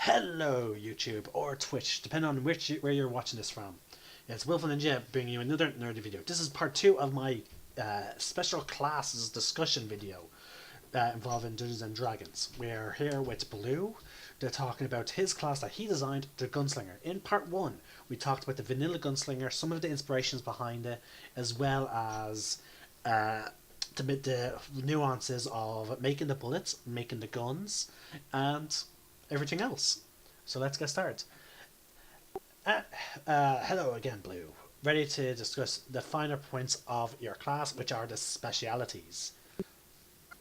Hello, YouTube or Twitch, depending on where you're watching this from. It's Wilfred and Jeb bringing you another nerdy video. This is part 2 of my special classes discussion video involving Dungeons and Dragons. We're here with Blue. They're talking about his class that he designed, the Gunslinger. In part 1, we talked about the vanilla Gunslinger, some of the inspirations behind it, as well as the nuances of making the bullets, making the guns, and everything else. So let's get started. Hello again, Blue. Ready to discuss the finer points of your class, which are the specialities.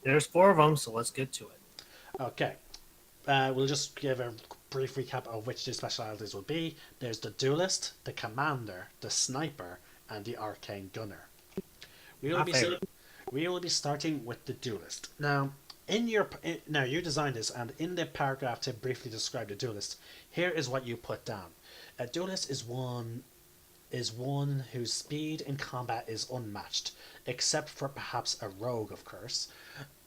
There's 4 of them, so let's get to it. Okay. We'll just give a brief recap of which the specialities will be. There's the duelist, the commander, the sniper, and the arcane gunner. We will be starting with the duelist. Now, you designed this, and in the paragraph to briefly describe the duelist, here is what you put down. A duelist is one whose speed in combat is unmatched, except for perhaps a rogue, of course.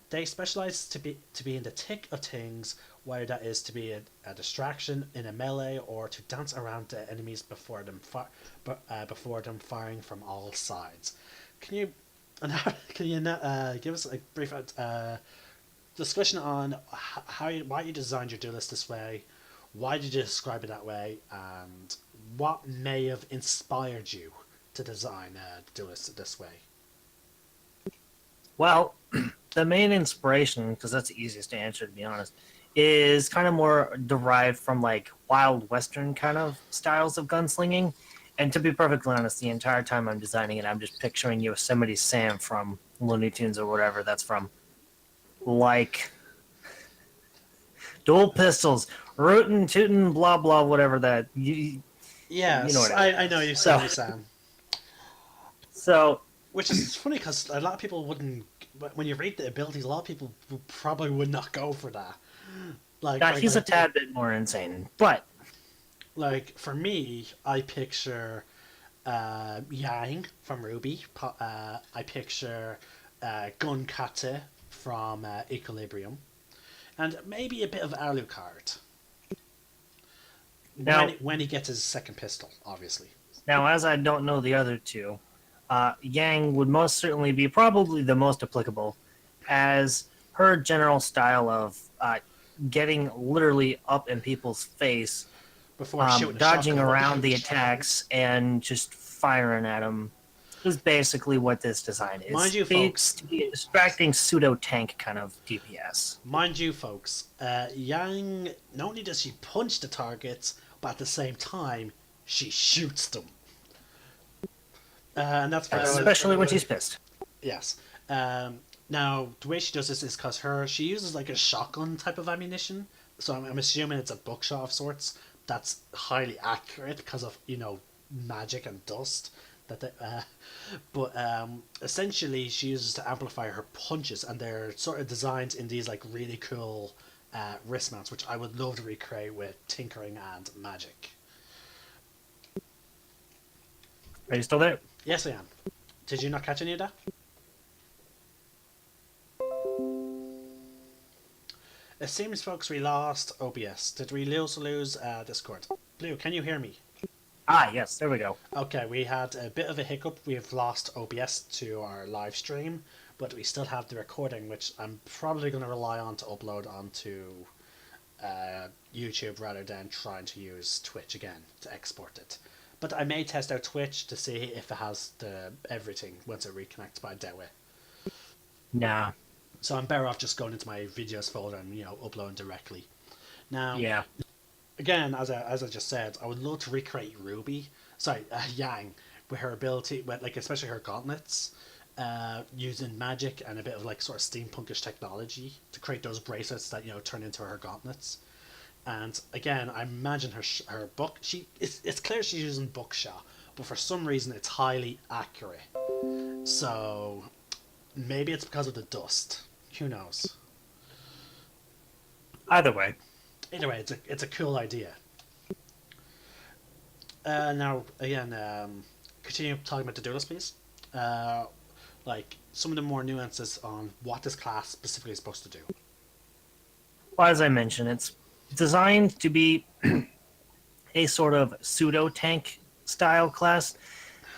They specialize to be in the thick of things, whether that is to be a distraction in a melee or to dance around the enemies before them firing from all sides. Can you give us a brief discussion on why you designed your duelist this way, why did you describe it that way, and what may have inspired you to design the duelist this way? Well, the main inspiration, because that's the easiest to answer, to be honest, is kind of more derived from like Wild Western kind of styles of gunslinging. And to be perfectly honest, the entire time I'm designing it, I'm just picturing Yosemite Sam from Looney Tunes or whatever that's from. Like dual pistols, rootin' tootin' blah blah whatever that Yes, you know what I mean. I know Yosemite Sam. So Which is funny because a lot of people wouldn't. When you read the abilities, a lot of people probably would not go for that. Like, he's a tad bit more insane, but like for me, I picture Yang from Ruby. I picture Gunkata from Equilibrium, and maybe a bit of Alucard. Now, when he gets his second pistol, obviously. now as I don't know the other two, Yang would most certainly be probably the most applicable, as her general style of getting literally up in people's face, Before shooting dodging around the attacks, and just firing at them is basically what this design is. Mind you, folks, to be a distracting pseudo-tank kind of DPS. Mind you, folks, Yang, not only does she punch the targets, but at the same time, she shoots them. And that's especially when she's pissed. Yes. Now, the way she does this is because she uses like a shotgun type of ammunition. So I'm assuming it's a buckshot of sorts. That's highly accurate because of, magic and dust. But essentially, she uses to amplify her punches, and they're sort of designed in these like really cool wrist mounts, which I would love to recreate with tinkering and magic. Are you still there? Yes, I am. Did you not catch any of that? It seems, folks, we lost OBS. Did we also lose Discord? Blue, can you hear me? Ah, yes, there we go. Okay, we had a bit of a hiccup. We've lost OBS to our live stream, but we still have the recording, which I'm probably going to rely on to upload onto YouTube rather than trying to use Twitch again to export it. But I may test out Twitch to see if it has everything once it reconnects, but I doubt it. Nah. So I'm better off just going into my videos folder and uploading directly. Now, yeah. Again, as I just said, I would love to recreate Yang, with her ability, especially her gauntlets, using magic and a bit of like sort of steampunkish technology to create those bracelets that turn into her gauntlets. And again, I imagine her book. It's clear she's using buckshot, but for some reason it's highly accurate. So maybe it's because of the dust. Who knows? Either way, it's a cool idea. Now again, continue talking about the duelist, please. Like some of the more nuances on what this class specifically is supposed to do. well, as I mentioned, it's designed to be a sort of pseudo tank style class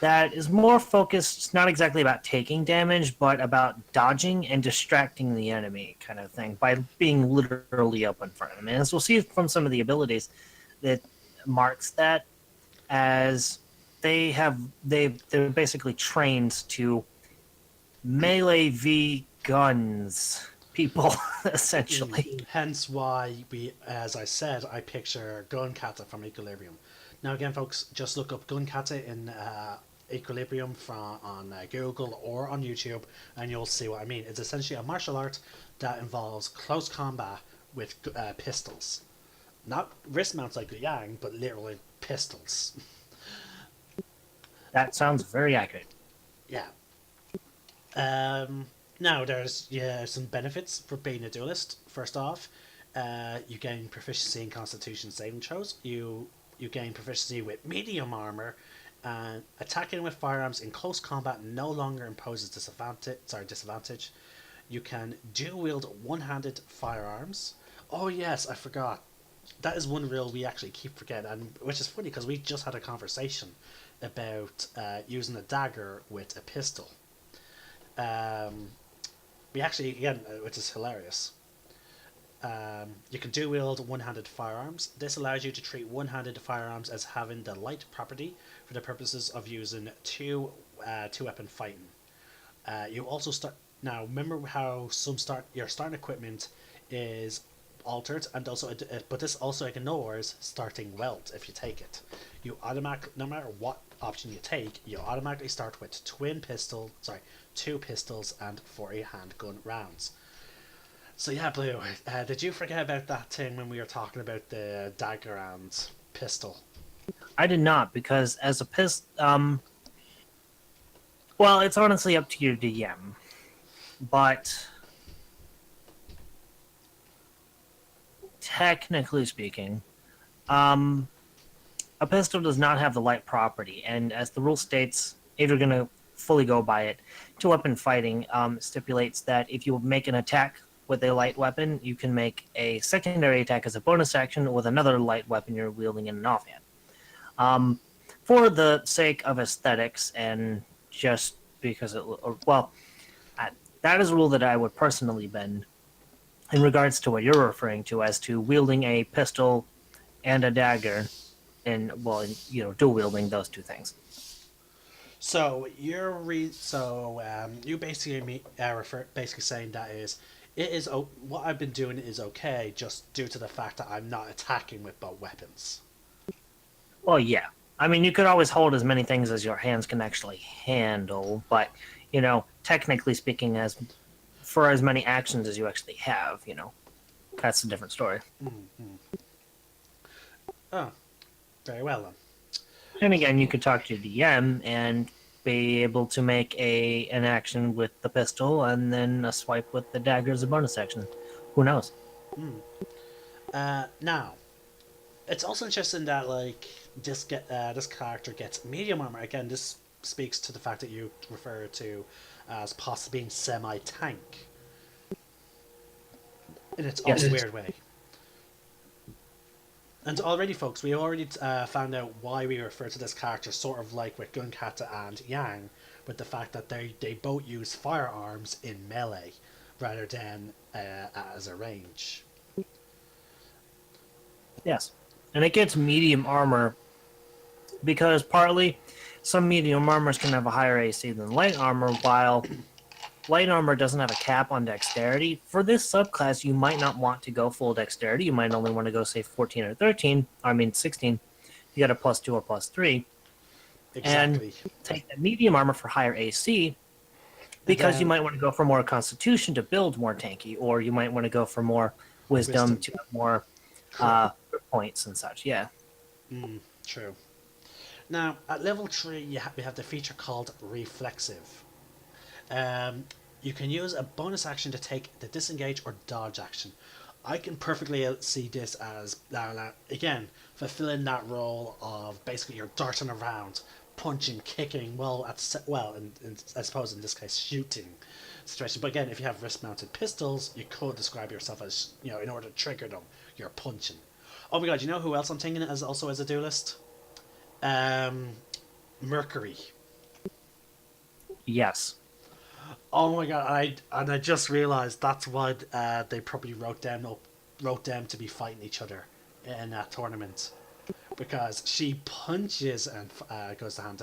that is more focused not exactly about taking damage, but about dodging and distracting the enemy, kind of thing, by being literally up in front of them. And as we'll see from some of the abilities, that marks that as they're basically trained to melee v guns people essentially. Hence why as I said, I picture gun kata from Equilibrium. Now again, folks, just look up gun kata in Equilibrium on Google or on YouTube, and you'll see what I mean. It's essentially a martial art that involves close combat with pistols, not wrist mounts like the Yang, but literally pistols. That sounds very accurate. Yeah. Now there's some benefits for being a duelist. First off, you gain proficiency in Constitution saving throws. You gain proficiency with medium armor, and attacking with firearms in close combat no longer imposes disadvantage. You can dual wield one-handed firearms. Oh yes, I forgot. That is one rule we actually keep forgetting, and which is funny because we just had a conversation about using a dagger with a pistol. Um, we actually, again, which is hilarious. You can dual wield one-handed firearms. This allows you to treat one-handed firearms as having the light property for the purposes of using two-weapon fighting. You also start now. Remember how your starting equipment is altered, and also, but this also ignores starting weld if you take it. No matter what option you take, you automatically start with two pistols and 40 handgun rounds. So yeah, Blue, did you forget about that thing when we were talking about the dagger and pistol? I did not, because as a well, it's honestly up to your DM, but technically speaking, a pistol does not have the light property, and as the rule states, if you're going to fully go by it, two-weapon fighting stipulates that if you make an attack with a light weapon, you can make a secondary attack as a bonus action with another light weapon you're wielding in an offhand. For the sake of aesthetics and just because that is a rule that I would personally bend in regards to what you're referring to as to wielding a pistol and a dagger, and dual wielding those two things. So you basically basically saying that is what I've been doing is okay just due to the fact that I'm not attacking with both weapons. Well, yeah. I mean, you could always hold as many things as your hands can actually handle, but technically speaking, for as many actions as you actually have, that's a different story. Mm-hmm. Oh, very well then. And again, you could talk to your DM and be able to make an action with the pistol and then a swipe with the dagger as a bonus action. Who knows? Now, it's also interesting that this character gets medium armor. Again, this speaks to the fact that you refer to as possibly being semi-tank in its own weird way. And already, folks, we already found out why we refer to this character sort of like with Gunkata and Yang, with the fact that they both use firearms in melee rather than as a range. Yes. And it gets medium armor because partly some medium armors can have a higher AC than light armor, while light armor doesn't have a cap on dexterity. For this subclass, you might not want to go full dexterity. You might only want to go, say, 14 or 13. I mean, 16. You got a +2 or +3. Exactly. And take the medium armor for higher AC because you might want to go for more Constitution to build more tanky, or you might want to go for more Wisdom. To have more points and such. Yeah. True. Now, at level 3, we have the feature called Reflexive. You can use a bonus action to take the disengage or dodge action. I can perfectly see this as, again, fulfilling that role of basically you're darting around, punching, kicking, I suppose in this case, shooting situation. But again, if you have wrist-mounted pistols, you could describe yourself as, in order to trigger them, you're punching. Oh my god, you know who else I'm thinking as also as a duelist? Um, Mercury. Yes. Oh my god, I just realised that's why they probably wrote them to be fighting each other in a tournament, because she punches and goes to hand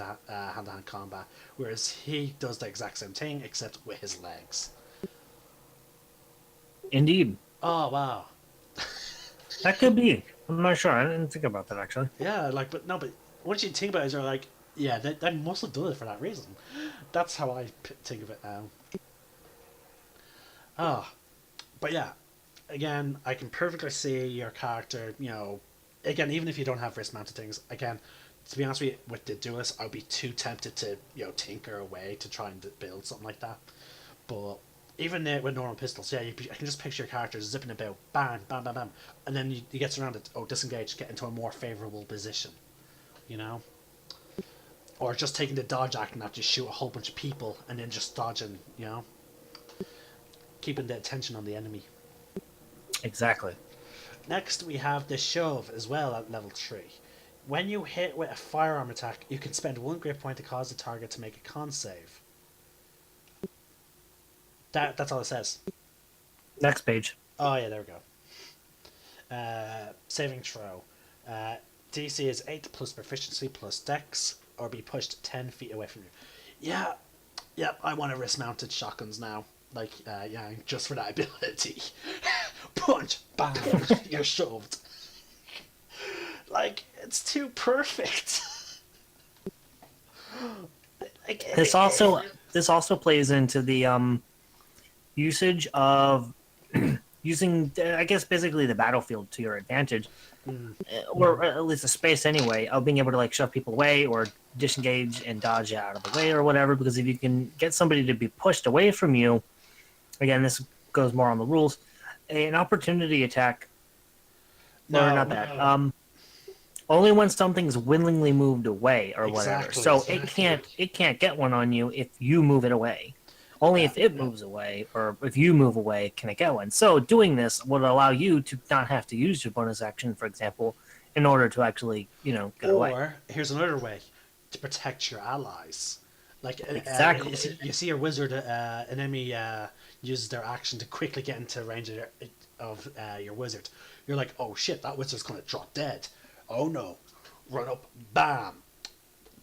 combat, whereas he does the exact same thing except with his legs. Indeed. Oh wow. That could be. I'm not sure. I didn't think about that actually. Yeah, but once you think about it, you're like, yeah, they must have done it for that reason. That's how I think of it now. Ah, but yeah, again, I can perfectly see your character. Again, even if you don't have wrist-mounted things, again, to be honest with the duelist, I'd be too tempted to tinker away to try and build something like that. But even with normal pistols, yeah, I can just picture your character zipping about, bam, bam, bam, bam, and then you get surrounded. Oh, disengage, get into a more favorable position, you know, or just taking the dodge action after you shoot a whole bunch of people and then just dodging, keeping the attention on the enemy. Exactly. Next, we have the shove as well at level 3. When you hit with a firearm attack, you can spend 1 grip point to cause the target to make a con save. That's all it says. Next page. Oh yeah, there we go. Saving throw. DC is 8 plus proficiency plus dex, or be pushed 10 feet away from you. Yeah, I want to wrist mounted shotguns now. Just for that ability. Punch, bam, you're shoved. It's too perfect. This also plays into the usage of using, I guess, basically the battlefield to your advantage, or at least the space anyway, of being able to shove people away or disengage and dodge out of the way or whatever. Because if you can get somebody to be pushed away from you, again, this goes more on the rules. An opportunity attack, No, or not that. Only when something's willingly moved away or whatever. Exactly, So exactly. it can't get one on you if you move it away. Only if it moves away, or if you move away, can it get one. So doing this would allow you to not have to use your bonus action, for example, in order to actually, get away. Or here's another way to protect your allies. Exactly. You see your wizard, an enemy uses their action to quickly get into range of your wizard. You're like, oh shit, that wizard's gonna drop dead. Oh no, run up, bam,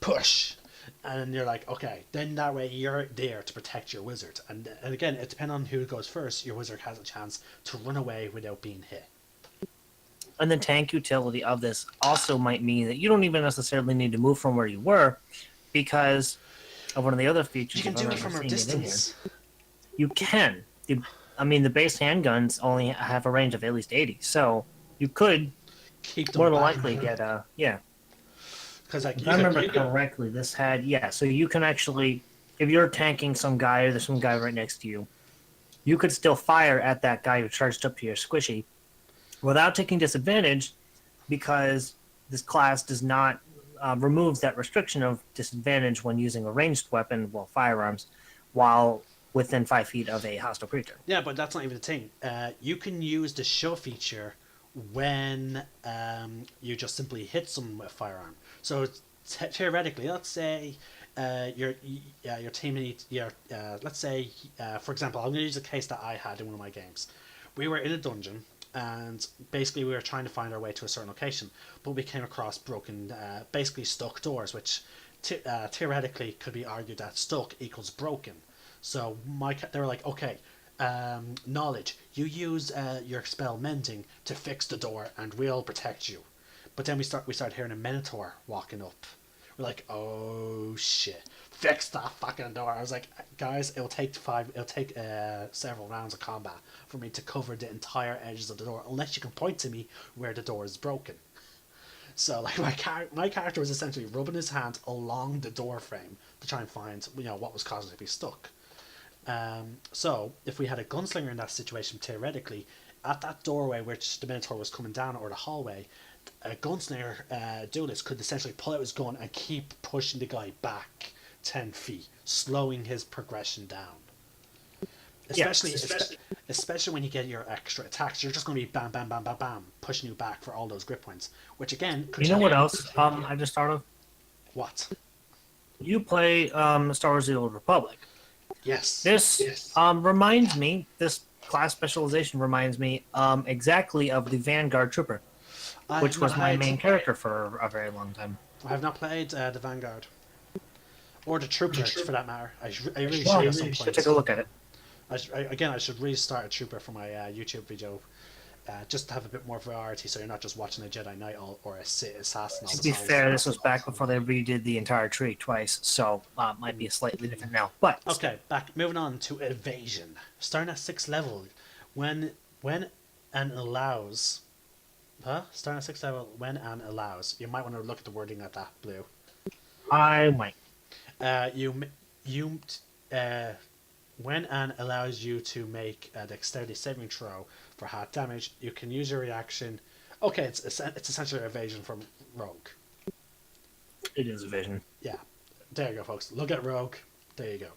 push. And you're like, okay, then that way you're there to protect your wizard. And again, it depends on who goes first, your wizard has a chance to run away without being hit. And the tank utility of this also might mean that you don't even necessarily need to move from where you were, because of one of the other features. You can do it from a distance. You can. The base handguns only have a range of at least 80, so you could Keep them more than back. likely get yeah. Because If I remember correctly, this had so you can actually, if you're tanking some guy or there's some guy right next to you, you could still fire at that guy who charged up to your squishy without taking disadvantage, because this class does not removes that restriction of disadvantage when using a ranged weapon, firearms, while within 5 feet of a hostile creature. Yeah, but that's not even the thing. You can use the show feature when you just simply hit someone with a firearm. So theoretically, let's say your teammate, let's say, for example, I'm going to use a case that I had in one of my games. We were in a dungeon, and basically we were trying to find our way to a certain location, but we came across broken, basically stuck doors, which theoretically could be argued that stuck equals broken. So they were like, okay, knowledge, you use your spell mending to fix the door, and we'll protect you. But then we started hearing a minotaur walking up. We're like, oh shit, fix that fucking door. I was like, guys, it'll take several rounds of combat for me to cover the entire edges of the door, unless you can point to me where the door is broken. So my character was essentially rubbing his hand along the door frame to try and find what was causing it to be stuck. So if we had a gunslinger in that situation, theoretically, at that doorway which the minotaur was coming down, or the hallway, a gunslinger duelist could essentially pull out his gun and keep pushing the guy back 10 feet, slowing his progression down. Especially, Yes. especially when you get your extra attacks, you're just going to be bam, bam, bam, bam, bam, pushing you back for all those grip points. Which again could You know tell what else? I just thought of. what? You play Star Wars: The Old Republic. Yes. This reminds me. This class specialization reminds me exactly of the Vanguard Trooper, which was my main character for a very long time. I have not played the Vanguard or the Trooper for that matter. I really Well, should you at some should point. take a look at it. I should restart a Trooper for my YouTube video, just to have a bit more variety, so you're not just watching a Jedi Knight or a Sith assassin all To the be time. fair, this was back before they redid the entire tree twice, so might be slightly different now. But Okay, moving on to evasion. Starting at 6th level, when and allows. Huh? Starting at 6th level, when and allows. You might want to look at the wording at that, Blue. I might. You when and allows you to make a dexterity saving throw for half damage, you can use your reaction. Okay, it's essentially evasion from Rogue. It is a vision. Yeah, there you go, folks. Look at Rogue. There you go.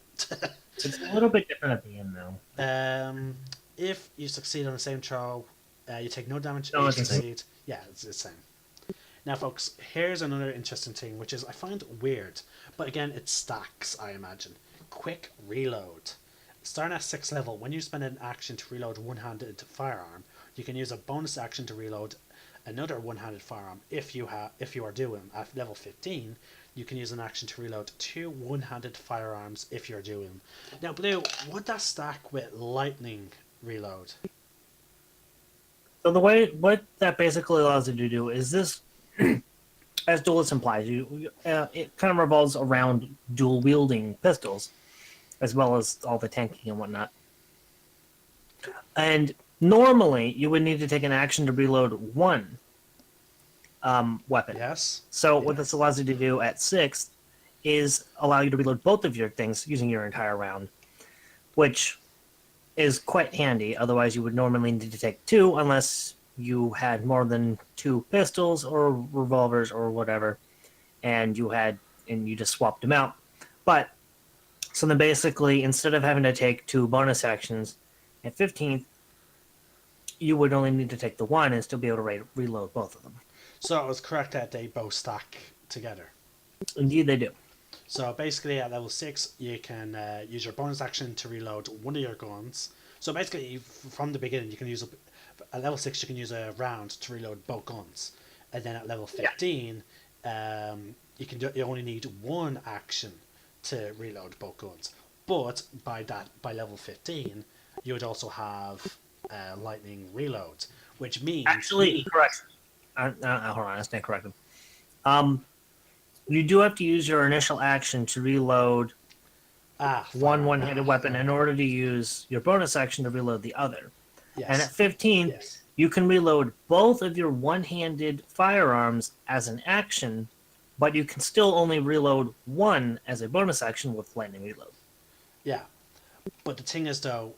It's a little bit different at the end, though. If you succeed on the same throw, you take no damage. No, If you it's the same. succeed, yeah, it's the same. Now, folks, here's another interesting thing, which is I find weird, but again, it stacks. I imagine. Quick reload. Starting at 6th level, when you spend an action to reload one-handed firearm, you can use a bonus action to reload another one-handed firearm. If you are doing at level 15, you can use an action to reload 2 one-handed firearms if you're doing. Now, Blue, would that stack with lightning reload? So what that basically allows you to do is this, as duelist implies, it kind of revolves around dual wielding pistols, as well as all the tanking and whatnot. And normally, you would need to take an action to reload one weapon. Yes. So what this allows you to do at 6th is allow you to reload both of your things using your entire round, which is quite handy. Otherwise, you would normally need to take 2 unless you had more than 2 pistols or revolvers or whatever, and you just swapped them out. But so then basically, instead of having to take 2 bonus actions at 15th, you would only need to take the 1 and still be able to reload both of them. So it was correct that they both stack together. Indeed, they do. So basically, at level 6, you can use your bonus action to reload one of your guns. So basically, from the beginning, you can use at level 6, you can use a round to reload both guns, and then at level 15, you only need one action to reload both guns. But by level 15, you would also have lightning reload, which means Actually, correct. Hold on, I stand corrected. You do have to use your initial action to reload one-handed weapon in order to use your bonus action to reload the other. Yes. And at 15, you can reload both of your one-handed firearms as an action, but you can still only reload one as a bonus action with lightning reload. Yeah, but the thing is though,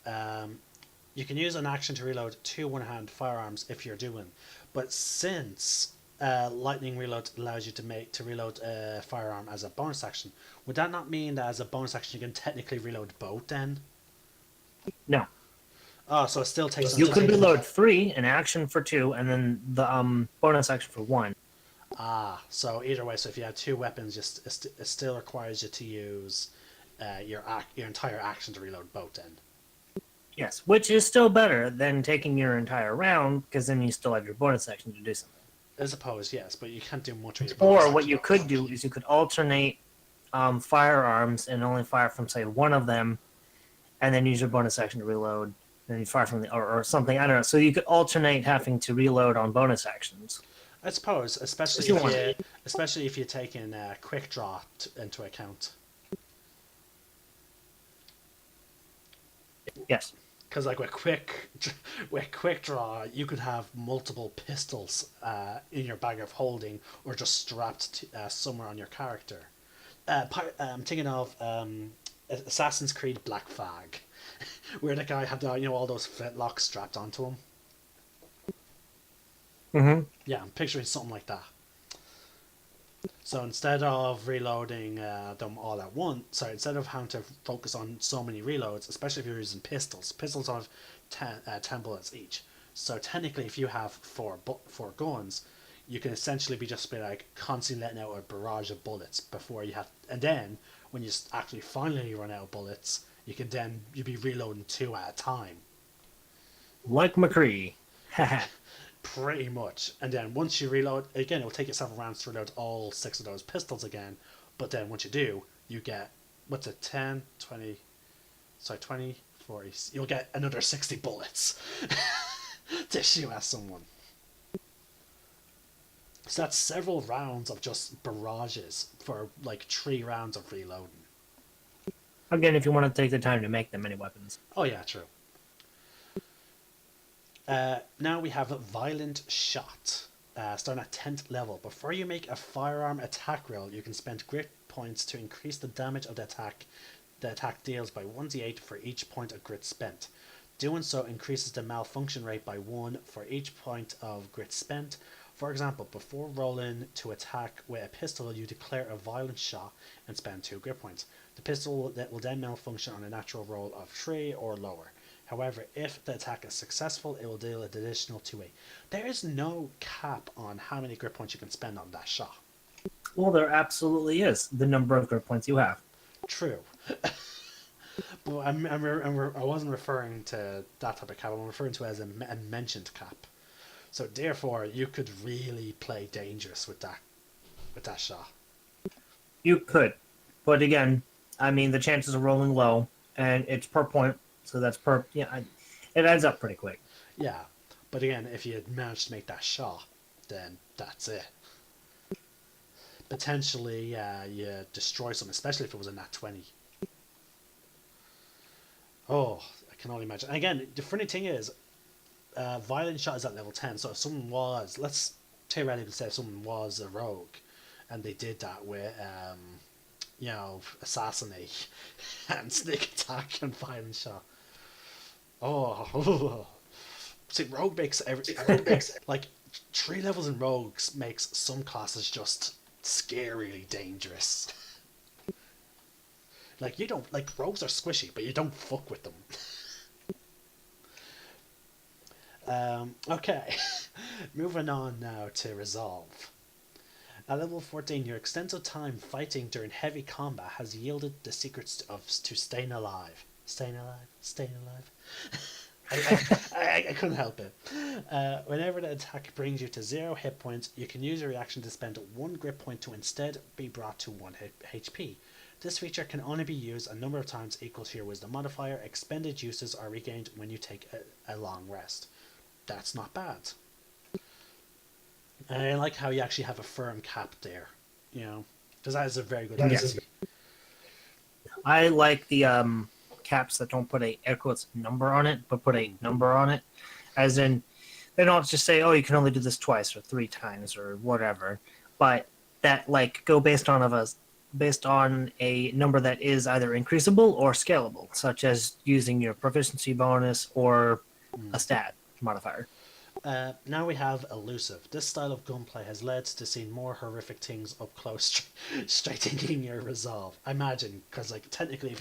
you can use an action to reload 2 one-hand firearms if you're doing, but since lightning reload allows you to reload a firearm as a bonus action, would that not mean that as a bonus action you can technically reload both then? No. Oh, so it still takes. You could reload 3, an action for 2, and then the bonus action for 1. Ah, so either way, so if you have 2 weapons, it still requires you to use your entire action to reload both then. Yes, which is still better than taking your entire round, because then you still have your bonus action to do something. I suppose, yes, but you can't do much with your Or bonus what action. you could do is you could alternate firearms and only fire from, say, one of them, and then use your bonus action to reload, and then you fire from or something. I don't know. So you could alternate having to reload on bonus actions. I suppose, especially if you're taking quick draw into account. Yes. Because like with quick draw, you could have multiple pistols in your bag of holding, or just strapped somewhere on your character. I'm thinking of Assassin's Creed Black Flag, where the guy had all those flintlocks strapped onto him. Mm-hmm. Yeah, I'm picturing something like that. So instead of reloading them all at once, sorry, instead of having to focus on so many reloads, especially if you're using pistols have 10 bullets each. So technically, if you have four guns, you can essentially be like constantly letting out a barrage of bullets before you have, and then when you actually finally run out of bullets, you'd be reloading two at a time. Like McCree. Haha. Pretty much. And then once you reload, again, it'll take you several rounds to reload all six of those pistols again. But then once you do, you get, what's it, 10, 20, sorry, 20, 40. You'll get another 60 bullets to shoot at someone. So that's several rounds of just barrages for like 3 rounds of reloading. Again, if you want to take the time to make them many weapons. Oh, yeah, true. Now we have Violent Shot. Starting at 10th level. Before you make a firearm attack roll, you can spend grit points to increase the damage of the attack deals by 1d8 for each point of grit spent. Doing so increases the malfunction rate by 1 for each point of grit spent. For example, before rolling to attack with a pistol, you declare a violent shot and spend 2 grit points. The pistol will then malfunction on a natural roll of 3 or lower. However, if the attack is successful, it will deal an additional 2A. There is no cap on how many grit points you can spend on that shot. Well, there absolutely is the number of grit points you have. True. But I wasn't referring to that type of cap. I'm referring to it as a mentioned cap. So therefore, you could really play dangerous with that shot. You could, but again, I mean the chances are rolling low, and it's per point, so that's per. Yeah, it adds up pretty quick. Yeah, but again, if you manage to make that shot, then that's it. Potentially, you destroy something, especially if it was a nat 20. Oh, I can only imagine. And again, the funny thing is, violent shot is at level 10, so if someone was, let's theoretically say if someone was a rogue, and they did that with, assassinate, and sneak attack and violent shot. Oh, see, rogue makes like 3 levels in rogues makes some classes just scarily dangerous. Like you don't like rogues are squishy, but you don't fuck with them. Okay, moving on now to resolve. At level 14, your extensive time fighting during heavy combat has yielded the secrets to staying alive. Staying alive, staying alive. I couldn't help it. Whenever the attack brings you to 0 hit points, you can use a reaction to spend 1 grit point to instead be brought to 1 HP. This feature can only be used a number of times equal to your wisdom modifier. Expended uses are regained when you take a long rest. That's not bad. And I like how you actually have a firm cap there, because that is a very good Yes. I like the caps that don't put a air quotes number on it, but put a number on it, as in they don't just say, "Oh, you can only do this twice or 3 times or whatever," but that like go based on a number that is either increasable or scalable, such as using your proficiency bonus or a stat modifier. Now we have elusive. This style of gunplay has led to seeing more horrific things up close, straightening your resolve. I imagine, because like technically,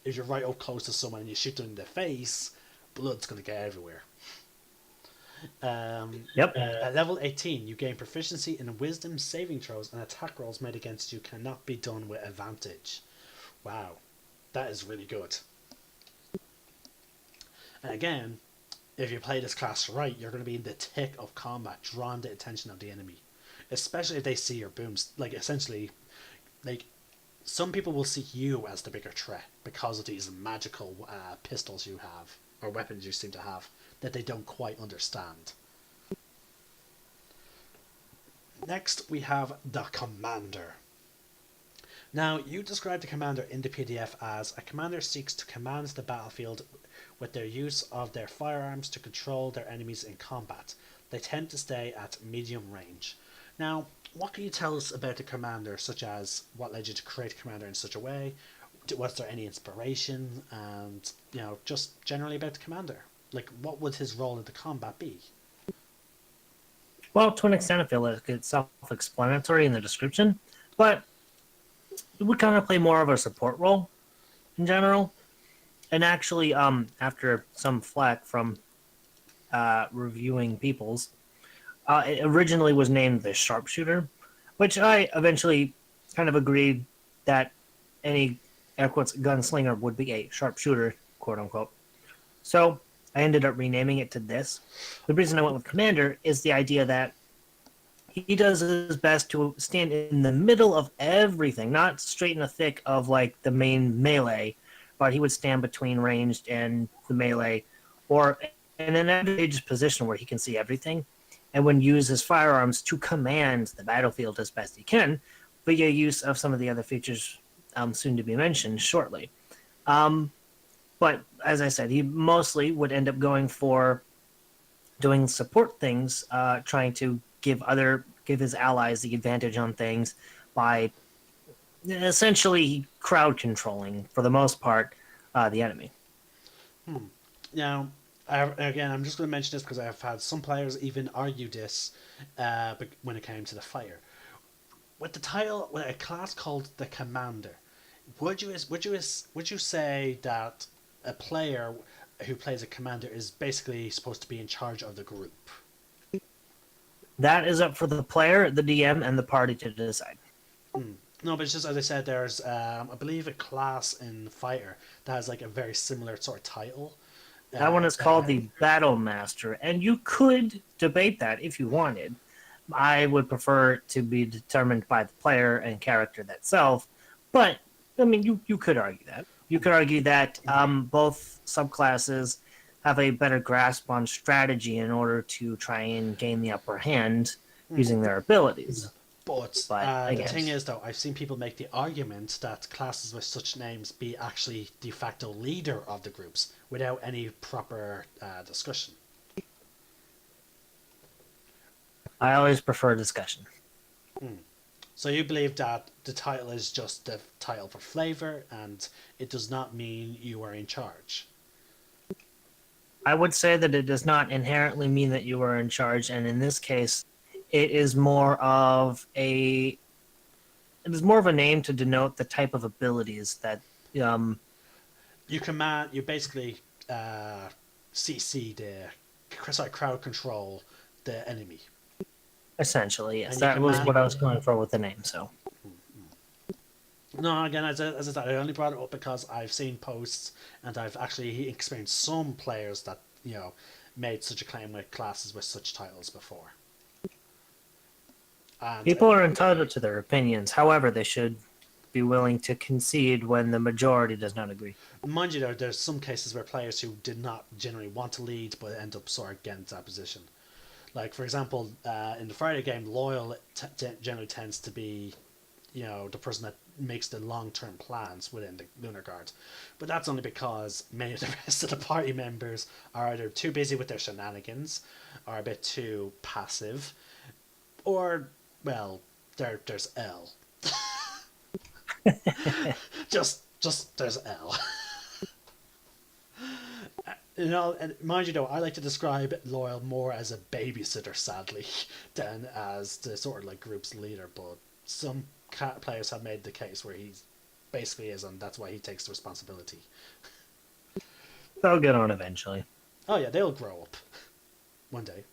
if you're right up close to someone and you shoot them in the face, blood's gonna get everywhere. Yep. At level 18, you gain proficiency in wisdom saving throws, and attack rolls made against you cannot be done with advantage. Wow, that is really good. And again, if you play this class right, you're going to be in the thick of combat, drawing the attention of the enemy. Especially if they see your booms. Like, essentially, like, some people will see you as the bigger threat because of these magical pistols you have, or weapons you seem to have, that they don't quite understand. Next, we have the Commander. Now, you describe the Commander in the PDF as a commander seeks to command the battlefield with their use of their firearms to control their enemies in combat. They tend to stay at medium range. Now, what can you tell us about the Commander, such as what led you to create a Commander in such a way? Was there any inspiration? And, just generally about the Commander. Like, what would his role in the combat be? Well, to an extent, I feel like it's self-explanatory in the description, but it would kind of play more of a support role in general. And actually, after some flack from reviewing people's, it originally was named the sharpshooter, which I eventually kind of agreed that any air quotes gunslinger would be a sharpshooter, quote unquote. So I ended up renaming it to this. The reason I went with commander is the idea that he does his best to stand in the middle of everything, not straight in the thick of like the main melee, but he would stand between ranged and the melee, or in an advantageous position where he can see everything, and would use his firearms to command the battlefield as best he can, via use of some of the other features soon to be mentioned shortly. Um, but as I said, he mostly would end up going for doing support things, trying to give his allies the advantage on things by essentially crowd controlling for the most part the enemy. Now, again, I'm just going to mention this because I've had some players even argue this when it came to the fire. With the title, with a class called the Commander, would you say that a player who plays a commander is basically supposed to be in charge of the group? That is up for the player, the DM, and the party to decide. No, but it's just as I said. There's, I believe, a class in Fighter that has like a very similar sort of title. That one is called the Battle Master, and you could debate that if you wanted. I would prefer it to be determined by the player and character itself, but I mean, you could argue that. You could argue that both subclasses have a better grasp on strategy in order to try and gain the upper hand using their abilities. But the again, thing is, though, I've seen people make the argument that classes with such names be actually de facto leader of the groups without any proper discussion. I always prefer discussion. So you believe that the title is just the title for flavor, and it does not mean you are in charge. I would say that it does not inherently mean that you are in charge, and in this case, it is more of a name to denote the type of abilities that You basically CC crowd control the enemy. essentially, yes. And That was what I was going for with the name. So no, again, as I said, I only brought it up because I've seen posts and I've actually experienced some players that made such a claim with classes with such titles before. And people are entitled to their opinions. However, they should be willing to concede when the majority does not agree. mind you, though, there's some cases where players who did not generally want to lead but end up sort of getting to that position. Like, for example, in the Friday game, Loyal generally tends to be, the person that makes the long-term plans within the Lunar Guard. But that's only because many of the rest of the party members are either too busy with their shenanigans, or a bit too passive, or, well, there's L. just there's L. And mind you, though, I like to describe Loyal more as a babysitter, sadly, than as the sort of like group's leader. But some players have made the case where he basically is, and that's why he takes the responsibility. They'll get on eventually. Oh yeah, they'll grow up one day.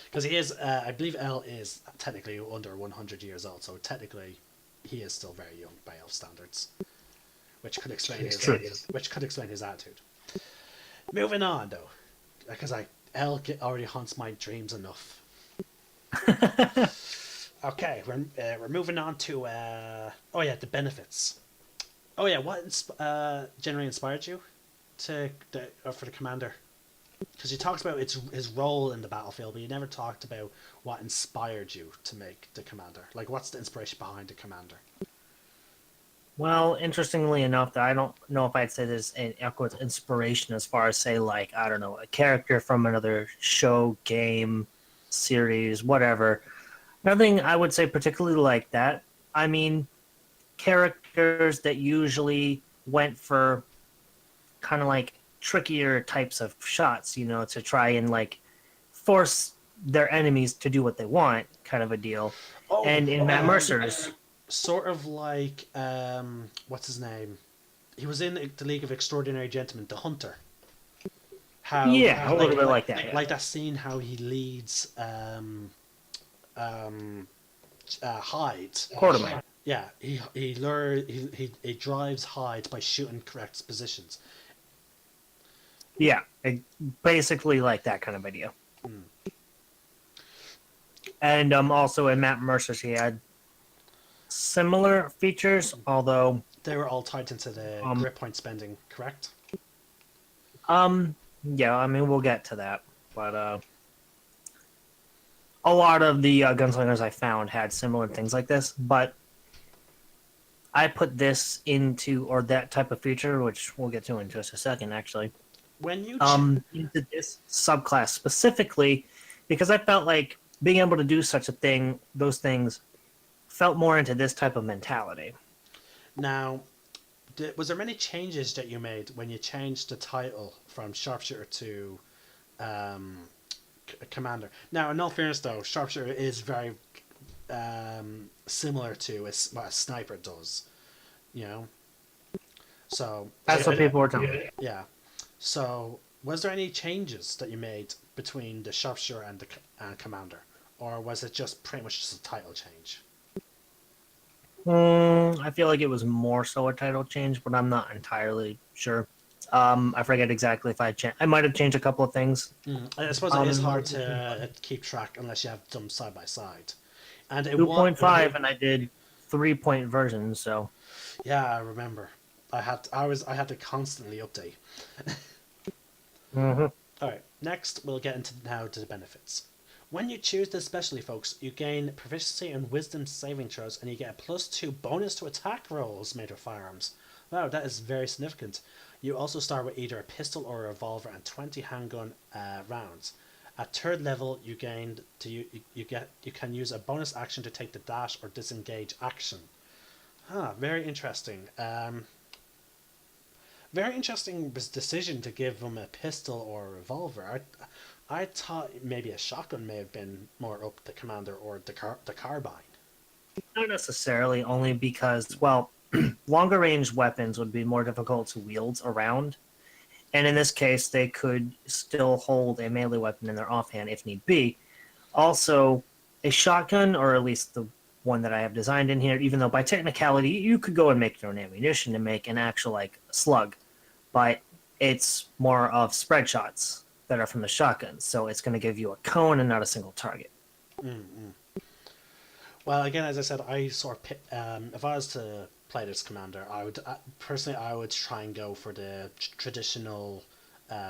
Because he is, I believe L is technically under 100 years old, so technically he is still very young by elf standards, which could explain his attitude. Moving on, though, because L already haunts my dreams enough. Okay, we're moving on to the benefits. Oh yeah, what generally inspired you for the commander? Because you talked about his role in the battlefield, but you never talked about what inspired you to make the commander. Like, what's the inspiration behind the commander? Well, interestingly enough, I don't know if I'd say there's an equal inspiration as far as, say, like, I don't know, a character from another show, game, series, whatever. Nothing I would say particularly like that. I mean, characters that usually went for kind of like trickier types of shots, to try and like force their enemies to do what they want, kind of a deal. Oh, And in Matt Mercer's, sort of like what's his name? He was in the League of Extraordinary Gentlemen, the Hunter. How yeah, a little bit like that. Yeah. like that scene how he leads Hyde. Quartermain. Yeah, he drives Hyde by shooting correct positions. Yeah, basically like that kind of idea. And also in Matt Mercer's, he had similar features, although They were all tied into the um grip point spending, correct? yeah, I mean we'll get to that, but a lot of the gunslingers I found had similar things like this, but I put this into or that type of feature, which we'll get to in just a second, actually, When you into this subclass specifically because I felt like being able to do such a thing, those things, felt more into this type of mentality. now, was there many changes that you made when you changed the title from sharpshooter to commander? Now, in all fairness, though, sharpshooter is very similar to what a sniper does. You know, so That's what people were telling me. yeah. So, was there any changes that you made between the sharpshooter and the commander, or was it just pretty much just a title change? I feel like it was more so a title change, but I'm not entirely sure. I forget exactly if I might have changed a couple of things. I suppose it is hard to keep track unless you have them side by side. And it was 2.5, and I did 3-point versions, so. yeah, I remember. I had to constantly update. Mm-hmm. All right, next we'll get into now to the benefits. When you choose this specialty, folks, you gain proficiency in wisdom saving throws, and you get a +2 bonus to attack rolls made with firearms. Wow, that is very significant. You also start with either a pistol or a revolver and 20 handgun rounds. At third level, you can use a bonus action to take the dash or disengage action. Very interesting. Very interesting decision to give them a pistol or a revolver. I thought maybe a shotgun may have been more up the commander or the carbine. Not necessarily, only because, well, longer range weapons would be more difficult to wield around. And in this case, they could still hold a melee weapon in their offhand if need be. Also, a shotgun, or at least the one that I have designed in here, even though by technicality you could go and make your own ammunition and make an actual like slug, but it's more of spread shots that are from the shotgun, so it's going to give you a cone and not a single target. Well, again, as I said, I sort of if I was to play this commander, I would personally I would try and go for the traditional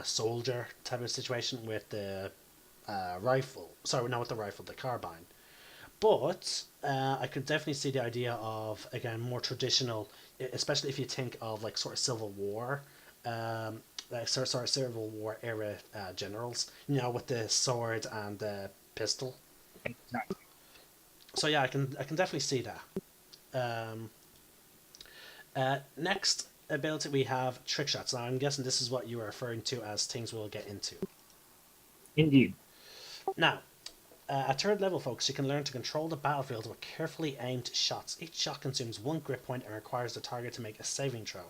soldier type of situation with the rifle. Sorry, not with the rifle, the carbine. But I could definitely see the idea of again more traditional, especially if you think of like sort of Civil War, like sort of Civil War era generals. You know, with the sword and the pistol. Exactly. So yeah, I can definitely see that. Next ability we have trick shots. Now I'm guessing this is what you are referring to as things we'll get into. Indeed. Now, at third level, folks, you can learn to control the battlefield with carefully aimed shots. Each shot consumes 1 grip point and requires the target to make a saving throw.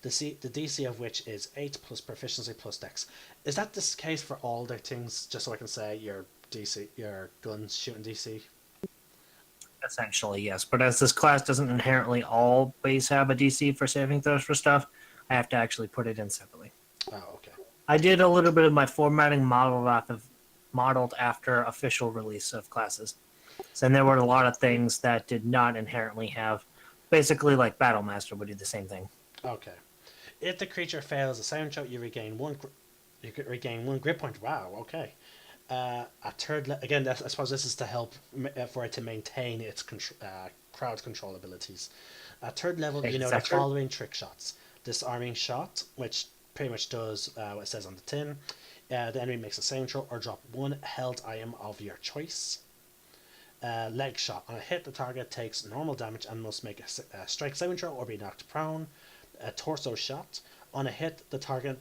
The DC of which is 8 plus proficiency plus dex. Is that the case for all their things? Just so I can say your DC, your guns shooting DC. Essentially, yes. But as this class doesn't inherently always have a DC for saving throws for stuff, I have to actually put it in separately. Oh, okay. I did a little bit of my formatting modeled after official release of classes. So then there were a lot of things that did not inherently have, basically like Battlemaster would do the same thing. Okay. If the creature fails a saving throw, you regain one grip point. Wow. Okay. At again, I suppose this is to help for it to maintain its crowd control abilities. At third level, you know the following trick shots: disarming shot, which pretty much does what it says on the tin. The enemy makes a saving throw or drop 1 held item of your choice. Leg shot: on a hit, the target takes normal damage and must make a strike saving throw or be knocked prone. A torso shot: on a hit, the target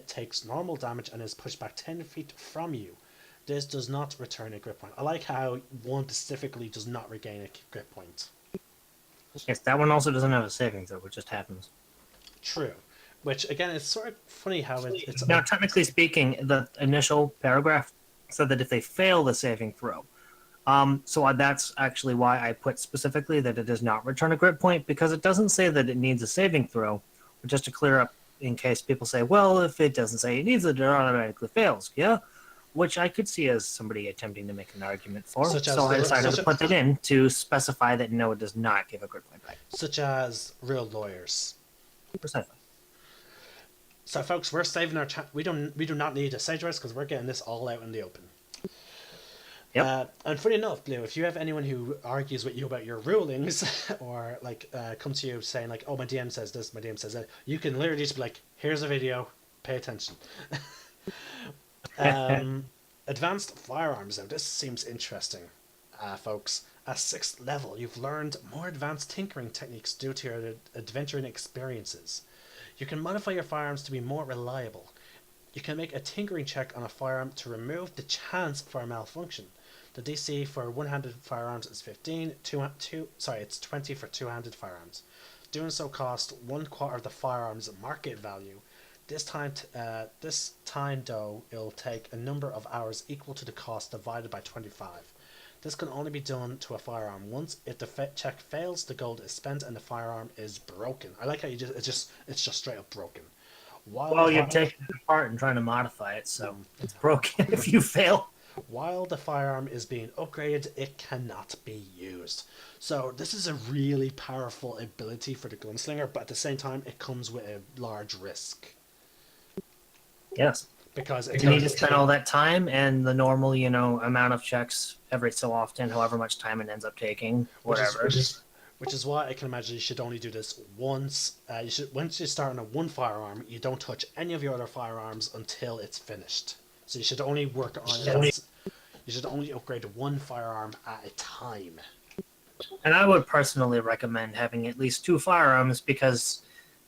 takes normal damage and is pushed back 10 feet from you. This does not return a grip point. I like how one specifically does not regain a grip point. Yes, that one also doesn't have a saving throw, which just happens. True. Which, again, it's sort of funny how it's... Now, technically speaking, the initial paragraph said that if they fail the saving throw, so that's actually why I put specifically that it does not return a grip point, because it doesn't say that it needs a saving throw, but just to clear up in case people say, well, if it doesn't say it needs it, it automatically fails. Yeah, which I could see as somebody attempting to make an argument for. So I decided to put that in to specify that no, it does not give a grip point back. Such as real lawyers. Precisely. So, folks, we're saving our we do not need a sage race because we're getting this all out in the open. Yep. And funny enough, Blue, if you have anyone who argues with you about your rulings, or like comes to you saying like, "Oh, my DM says this, my DM says that," you can literally just be like, "Here's a video, pay attention." Advanced firearms. Now, this seems interesting, folks. At 6th level, you've learned more advanced tinkering techniques due to your adventuring experiences. You can modify your firearms to be more reliable. You can make a tinkering check on a firearm to remove the chance for a malfunction. The DC for one-handed firearms is 15. It's 20 for two-handed firearms. Doing so costs 1/4 of the firearm's market value. This time, though, it'll take a number of hours equal to the cost divided by 25. This can only be done to a firearm once. If the check fails, the gold is spent and the firearm is broken. I like how it's just straight up broken. Well, you're taking it apart and trying to modify it, so it's broken if you fail. While the firearm is being upgraded, it cannot be used. So this is a really powerful ability for the gunslinger, but at the same time, it comes with a large risk. Yes. Because you need to spend all that time and the normal, amount of checks every so often, however much time it ends up taking, whatever. Which is why I can imagine you should only do this once. Once you start on a one firearm, you don't touch any of your other firearms until it's finished. So you should only work on you should only upgrade one firearm at a time. And I would personally recommend having at least 2 firearms because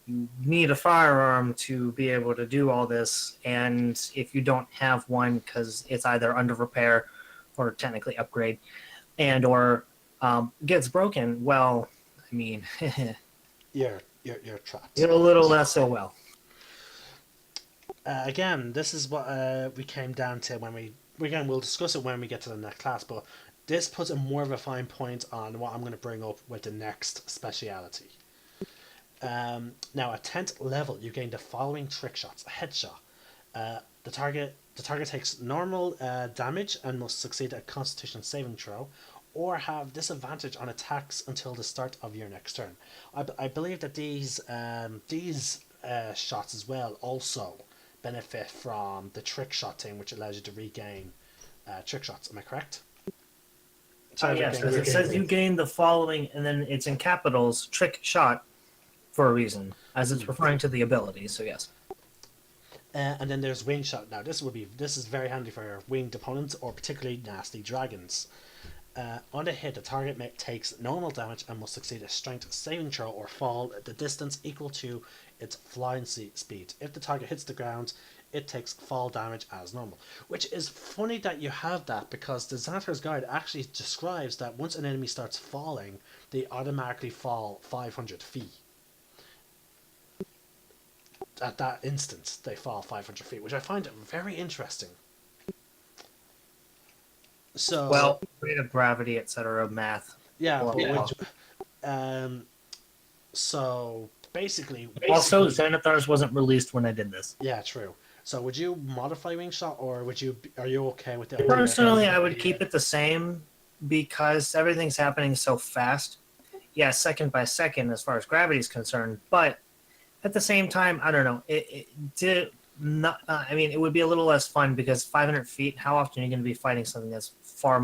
you need a firearm to be able to do all this. And if you don't have one because it's either under repair or technically upgrade or gets broken, well, I mean, you're trapped. You're a little less so well. Again, this is what we came down to when we'll discuss it when we get to the next class, but this puts a more of a fine point on what I'm going to bring up with the next speciality. Now, at 10th level, you gain the following trick shots. A headshot. The target takes normal damage and must succeed a Constitution saving throw, or have disadvantage on attacks until the start of your next turn. I believe that these shots as well also benefit from the trick shot thing, which allows you to regain trick shots. Am I correct? Yes, because it says you gain the following, and then it's in capitals, trick shot, for a reason, as it's referring to the ability. So yes. And then there's wing shot. Now this is very handy for your winged opponents or particularly nasty dragons. On a hit, the target takes normal damage and must succeed a strength saving throw or fall at the distance equal to its flying speed. If the target hits the ground, it takes fall damage as normal. Which is funny that you have that, because the Xanathar's Guide actually describes that once an enemy starts falling, they automatically fall 500 feet. At that instance, they fall 500 feet, which I find very interesting. So, well, rate of gravity, etc., math. Yeah. So basically, also Xanathar's wasn't released when I did this. Yeah, true. So would you modify wing shot, or are you okay with the idea? Personally, I would keep it the same because everything's happening so fast. Yeah, second by second as far as gravity is concerned, but at the same time, I don't know. It would be a little less fun because 500 feet. How often are you going to be fighting something that's far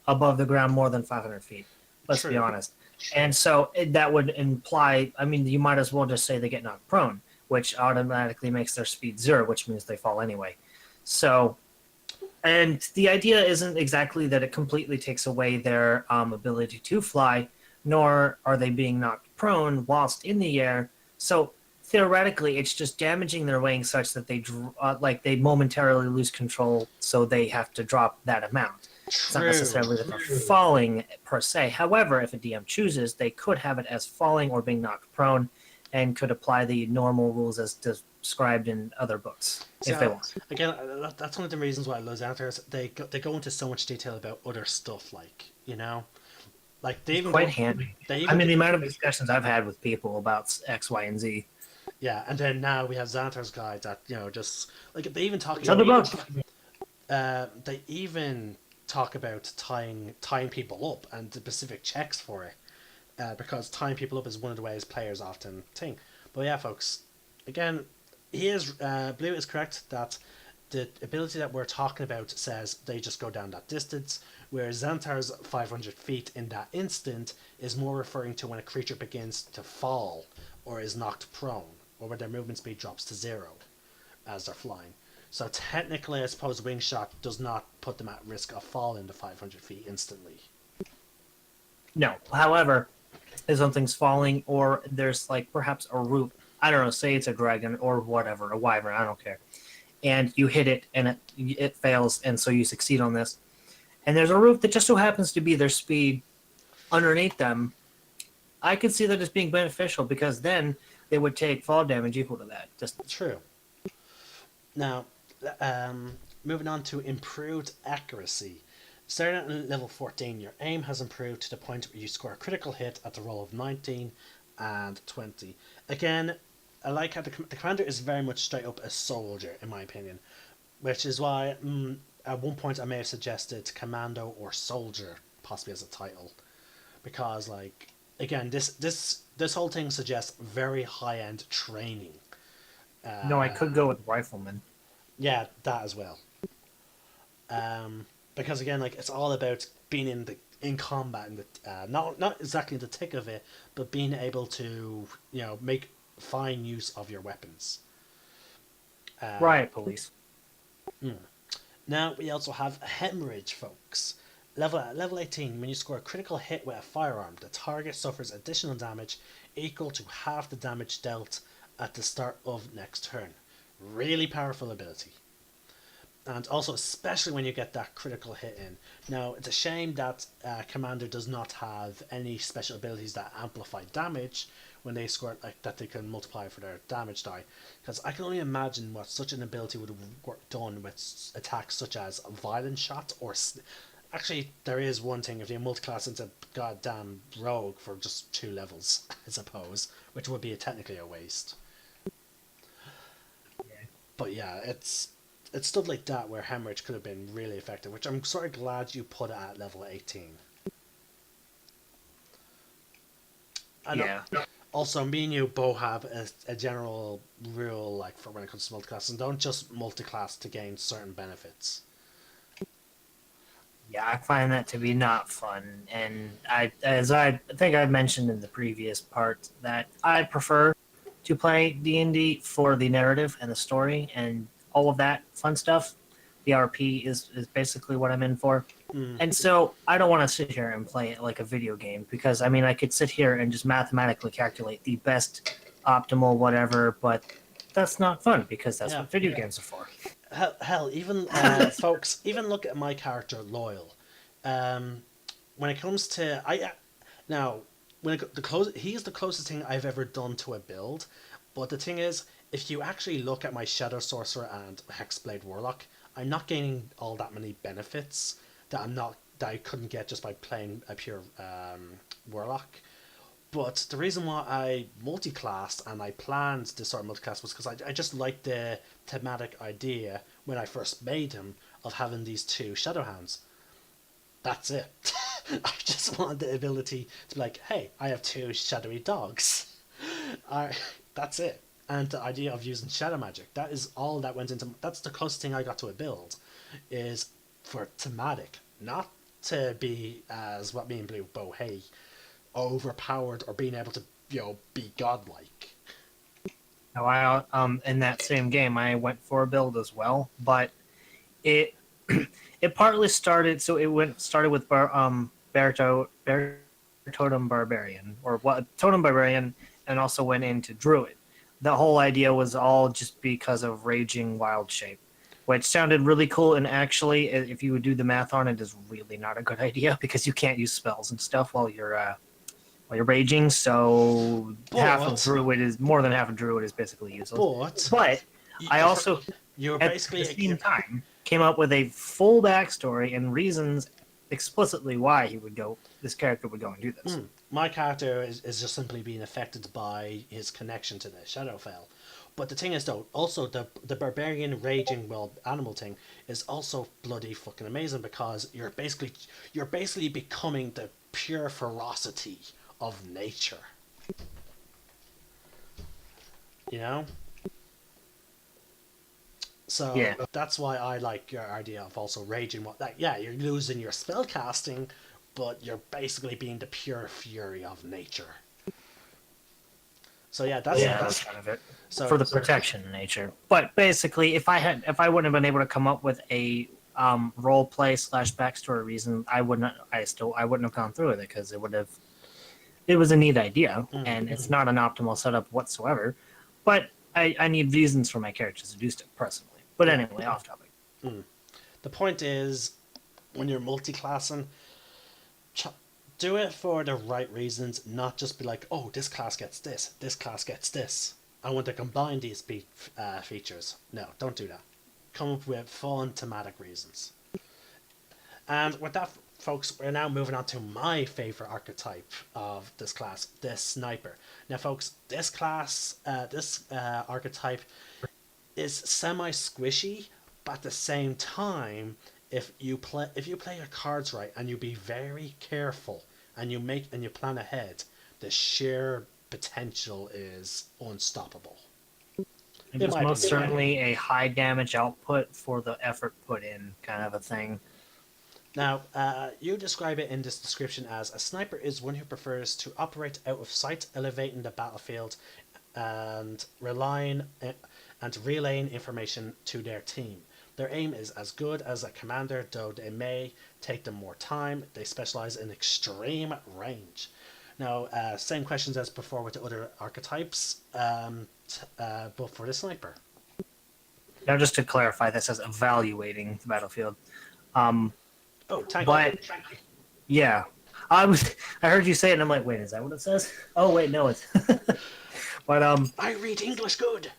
above the ground, more than 500 feet? Let's be honest. And so that would imply. I mean, you might as well just say they get knocked prone, which automatically makes their speed 0, which means they fall anyway. So, and the idea isn't exactly that it completely takes away their ability to fly, nor are they being knocked prone whilst in the air. So theoretically, it's just damaging their wing such that they momentarily lose control, so they have to drop that amount. It's not necessarily that they're falling per se. However, if a DM chooses, they could have it as falling or being knocked prone, and could apply the normal rules as described in other books if they want. Again, that's one of the reasons why I love Xanathars. They go into so much detail about other stuff, like, you know, like they even Quite handy. The amount of discussions I've had with people about X, Y, and Z. Yeah, and then now we have Xanathar's guide that, you know, just like they even talk. They even talk about tying people up and the specific checks for it, because tying people up is one of the ways players often think. But yeah, folks, again, Blue is correct that the ability that we're talking about says they just go down that distance, whereas Xanathar's 500 feet in that instant is more referring to when a creature begins to fall or is knocked prone, or when their movement speed drops to 0 as they're flying. So technically, I suppose wing shot does not put them at risk of falling to 500 feet instantly. No. However, if something's falling, or there's like perhaps a root, I don't know, say it's a dragon or whatever, a wyvern, I don't care, and you hit it and it fails, and so you succeed on this, and there's a roof that just so happens to be their speed underneath them, I could see that as being beneficial, because then they would take fall damage equal to that. Just true. Now, moving on to improved accuracy. Starting at level 14, your aim has improved to the point where you score a critical hit at the roll of 19 and 20. Again, I like how the commander is very much straight up a soldier, in my opinion, which is why at one point I may have suggested commando or soldier possibly as a title, because like, again, this whole thing suggests very high-end training. No, I could go with rifleman. Yeah, that as well. Because again, like, it's all about being in combat, and not exactly the thick of it, but being able to, you know, make fine use of your weapons. Riot police. Now we also have hemorrhage, folks. Level 18, when you score a critical hit with a firearm, the target suffers additional damage equal to half the damage dealt at the start of next turn. Really powerful ability. And also, especially when you get that critical hit in. Now, it's a shame that Commander does not have any special abilities that amplify damage when they score, like, that they can multiply for their damage die. Because I can only imagine what such an ability would have done with attacks such as Violent Shot or... Actually, there is one thing, if you multiclass into goddamn Rogue for just 2 levels, I suppose, which would be technically a waste. But yeah, it's stuff like that where hemorrhage could have been really effective, which I'm sort of glad you put it at level 18. Also, me and you both have a general rule, like, for when it comes to multiclassing. Don't just multiclass to gain certain benefits. Yeah, I find that to be not fun, and I think I mentioned in the previous part that I prefer to play D&D for the narrative and the story and all of that fun stuff. The RP is basically what I'm in for. And so I don't want to sit here and play it like a video game, because I mean, I could sit here and just mathematically calculate the best optimal whatever, but that's not fun, because that's what video games are for. Hell, even folks, even look at my character Loyal. When it comes to he is the closest thing I've ever done to a build. But the thing is, if you actually look at my Shadow Sorcerer and Hexblade Warlock, I'm not gaining all that many benefits that I couldn't get just by playing a pure Warlock. But the reason why I multi-classed and I planned this sort of multi-class was because I just liked the thematic idea when I first made him of having these 2 Shadowhounds. That's it. I just wanted the ability to be like, hey, I have 2 shadowy dogs. That's it. And the idea of using shadow magic, that is all that went into... That's the closest thing I got to a build, is for thematic, not to be, as what me and Blue both hate, overpowered or being able to, you know, be godlike. Now, I in that same game, I went for a build as well, but it partly started. So it started with Totem Barbarian, or what Totem Barbarian, and also went into Druid. the whole idea was all just because of raging wild shape, which sounded really cool. And actually, if you would do the math on it, is really not a good idea because you can't use spells and stuff while you're raging. So more than half of druid is basically useless. But I also you're at basically the same time came up with a full backstory and reasons explicitly why this character would go and do this. My character is just simply being affected by his connection to the Shadowfell. But the thing is, though, also the barbarian raging wild animal thing is also bloody fucking amazing because you're basically becoming the pure ferocity of nature. You know? So Yeah. that's why I like your idea of also raging. You're losing your spell casting, but you're basically being the pure fury of nature. So that's kind of it. So For the protection of nature. But basically, if I wouldn't have been able to come up with a role play / backstory reason, I wouldn't have gone through with it because it was a neat idea and it's not an optimal setup whatsoever. But I need reasons for my characters to do stuff personally. But anyway, off topic. The point is, when you're multi-classing, do it for the right reasons, not just be like, oh, this class gets this class gets this. I want to combine these features. No, don't do that. Come up with fun thematic reasons. And with that, folks, we're now moving on to my favorite archetype of this class, the sniper. Now, folks, this class, this archetype is semi-squishy, but at the same time, if you play your cards right and you be very careful and you plan ahead, the sheer potential is unstoppable. It was most certainly a high damage output for the effort put in, kind of a thing. Now, you describe it in this description as a sniper is one who prefers to operate out of sight, elevating the battlefield, and relaying information to their team. Their aim is as good as a commander, though they may take them more time. They specialize in extreme range. Now, same questions as before with the other archetypes, but for the sniper. Now, just to clarify, this is evaluating the battlefield. Thank you. Yeah, I heard you say it, and I'm like, wait, is that what it says? Oh, wait, no, it's. But I read English good.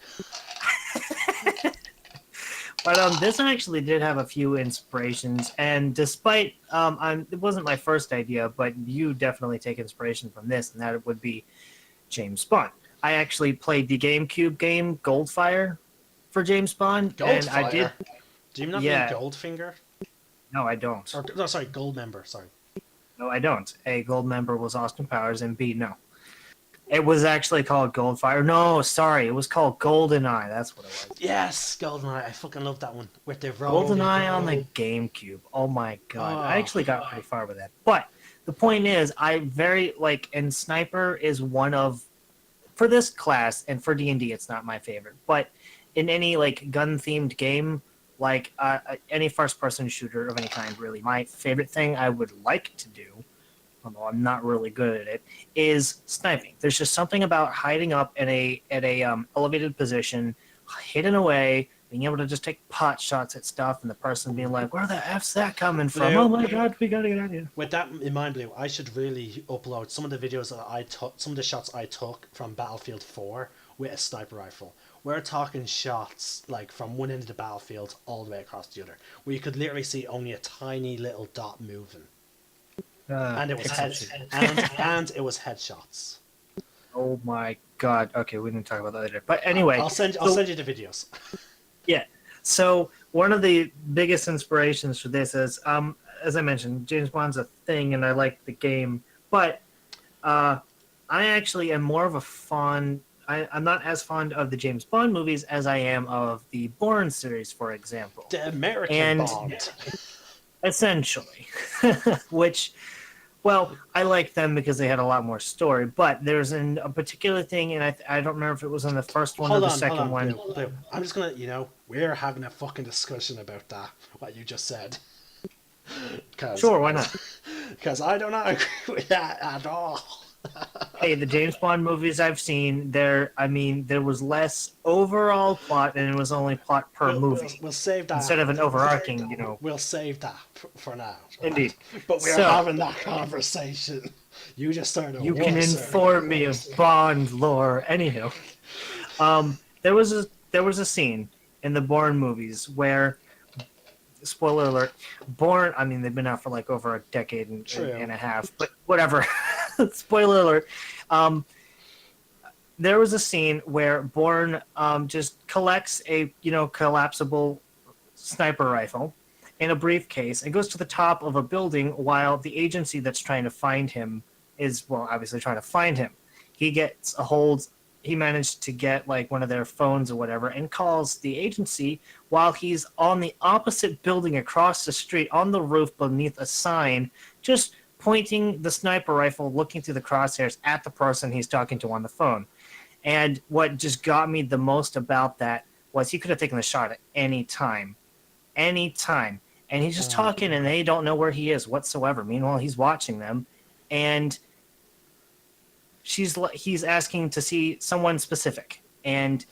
But this actually did have a few inspirations, and despite it wasn't my first idea, but you definitely take inspiration from this, and that it would be James Bond. I actually played the GameCube game Goldfire for James Bond, and I did. Do you not mean Goldfinger? No, I don't. No, sorry, Goldmember. Sorry. No, I don't. A Goldmember was Austin Powers, and B, no. It was actually called Goldfire. No, sorry, it was called GoldenEye. That's what it was. Yes, GoldenEye. I fucking love that one with the GoldenEye on the GameCube. Oh my god, I actually got pretty far with that. But the point is, and Sniper is one of, for this class and for D&D, it's not my favorite. But in any gun themed game, any first person shooter of any kind, really, my favorite thing I would like to do, although I'm not really good at it, is sniping. There's just something about hiding up at a elevated position, hidden away, being able to just take pot shots at stuff, and the person being like, "Where the f's that coming from? Oh my god, we gotta get out of here." With that in mind, Blue, I should really upload some of the videos that I took, some of the shots I took from Battlefield 4 with a sniper rifle. We're talking shots from one end of the battlefield all the way across the other, where you could literally see only a tiny little dot moving. And it was and it was headshots. Oh my god! Okay, we didn't talk about that later. But anyway, I'll send you the videos. Yeah. So one of the biggest inspirations for this is, as I mentioned, James Bond's a thing, and I like the game. But I actually am more of a fond. I'm not as fond of the James Bond movies as I am of the Bourne series, for example. The American Bond. Essentially, which, well, I like them because they had a lot more story. But there's a particular thing, and I don't remember if it was in the first one or the second one. Blue. I'm just gonna, we're having a fucking discussion about that. What you just said. Sure, why not? Because I do not agree with that at all. Hey, the James Bond movies I've seen, there was less overall plot, and it was only plot per movie We'll save that. instead of an overarching, We'll save that for now. Indeed. But we are So- having that conversation. You just started. You can inform me of Bond lore. Anywho, there was a scene in the Bourne movies where, spoiler alert, Bourne. I mean, they've been out for like over a decade and a half, but whatever. Spoiler alert. There was a scene where Bourne just collects a collapsible sniper rifle in a briefcase and goes to the top of a building while the agency that's trying to find him is, well, obviously trying to find him. He managed to get like one of their phones or whatever and calls the agency while he's on the opposite building across the street on the roof beneath a sign, just pointing the sniper rifle, looking through the crosshairs at the person he's talking to on the phone. And what just got me the most about that was he could have taken the shot at any time. And he's just talking and they don't know where he is whatsoever. Meanwhile, he's watching them and he's asking to see someone specific. And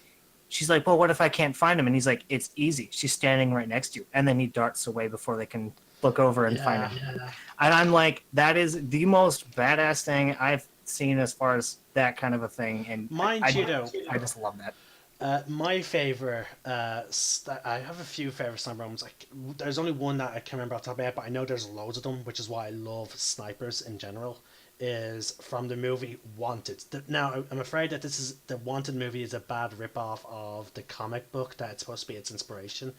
she's like, well, what if I can't find him? And he's like, it's easy. She's standing right next to you. And then he darts away before they can look over and find him. Yeah. And I'm like, that is the most badass thing I've seen as far as that kind of a thing. And I just love that. My favorite, I have a few favorite sniper moments. There's only one that I can't remember off the top of my head, but I know there's loads of them, which is why I love snipers in general. Is from the movie Wanted. Now, I'm afraid that the Wanted movie is a bad rip-off of the comic book that it's supposed to be its inspiration.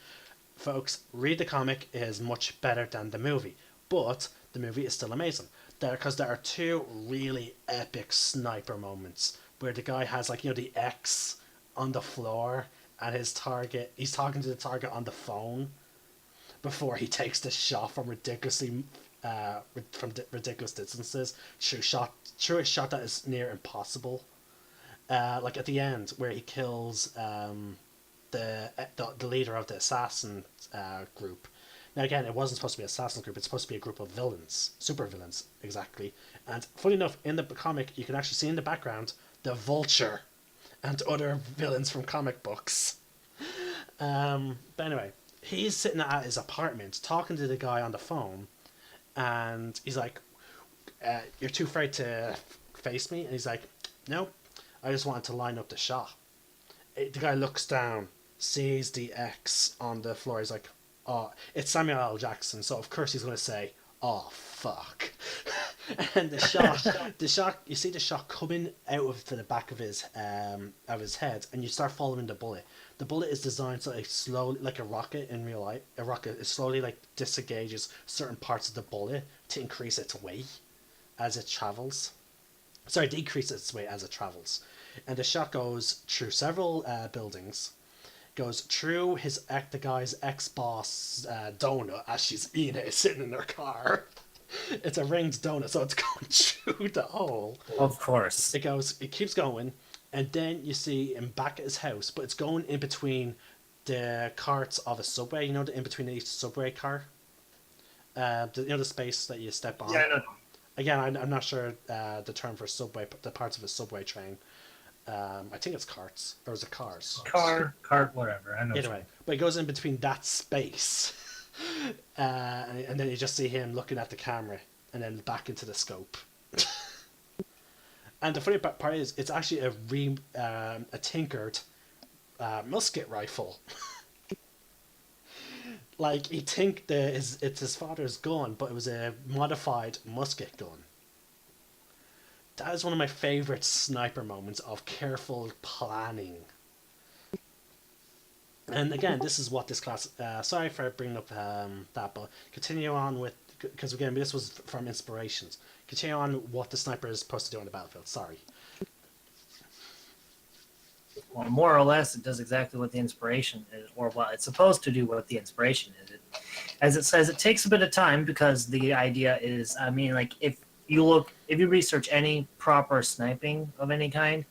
Folks, read the comic, it is much better than the movie, but the movie is still amazing. Because there are two really epic sniper moments where the guy has the X on the floor and he's talking to the target on the phone before he takes the shot from ridiculous distances through a shot that is near impossible. Like at the end where he kills the leader of the assassin group. Now again, it wasn't supposed to be an assassin group, it's supposed to be a group of villains, super villains, exactly. And funny enough, in the comic you can actually see in the background the Vulture and other villains from comic books. But anyway, he's sitting at his apartment talking to the guy on the phone, and he's like, you're too afraid to face me? And he's like, no, I just wanted to line up the shot. The guy looks down, sees the X on the floor, he's like, oh, it's Samuel L. Jackson, so of course he's going to say, oh, fuck. And the shot, you see the shot coming out of the back of his head, and you start following the bullet. The bullet is designed so it slowly, like a rocket in real life, a rocket is slowly disengages certain parts of the bullet to increase its weight as it travels. Sorry, decrease its weight as it travels. And the shot goes through several buildings, goes through the guy's ex-boss donut as she's eating it, sitting in her car. It's a ringed donut, so it's going through the hole. Of course. It keeps going, and then you see him back at his house, but it's going in between the carts of a subway, in between each subway car. The space that you step on. Yeah, I know. Again, I'm not sure the term for subway, but the parts of a subway train. I think it's carts, or is it cars? Cart, whatever. I know. Either way, but it goes in between that space, and then you just see him looking at the camera, and then back into the scope. And the funny part is, it's actually a tinkered musket rifle. Like it's his father's gun, but it was a modified musket gun. That is one of my favorite sniper moments of careful planning. And again, this is what this class... sorry for bringing up that, but continue on with... Because again, this was from inspirations. Continue on what the sniper is supposed to do on the battlefield. Sorry. Well, more or less, it does exactly what the inspiration is, or well, it's supposed to do what the inspiration is. As it says, it takes a bit of time because the idea is, I mean, like if you research any proper sniping of any kind,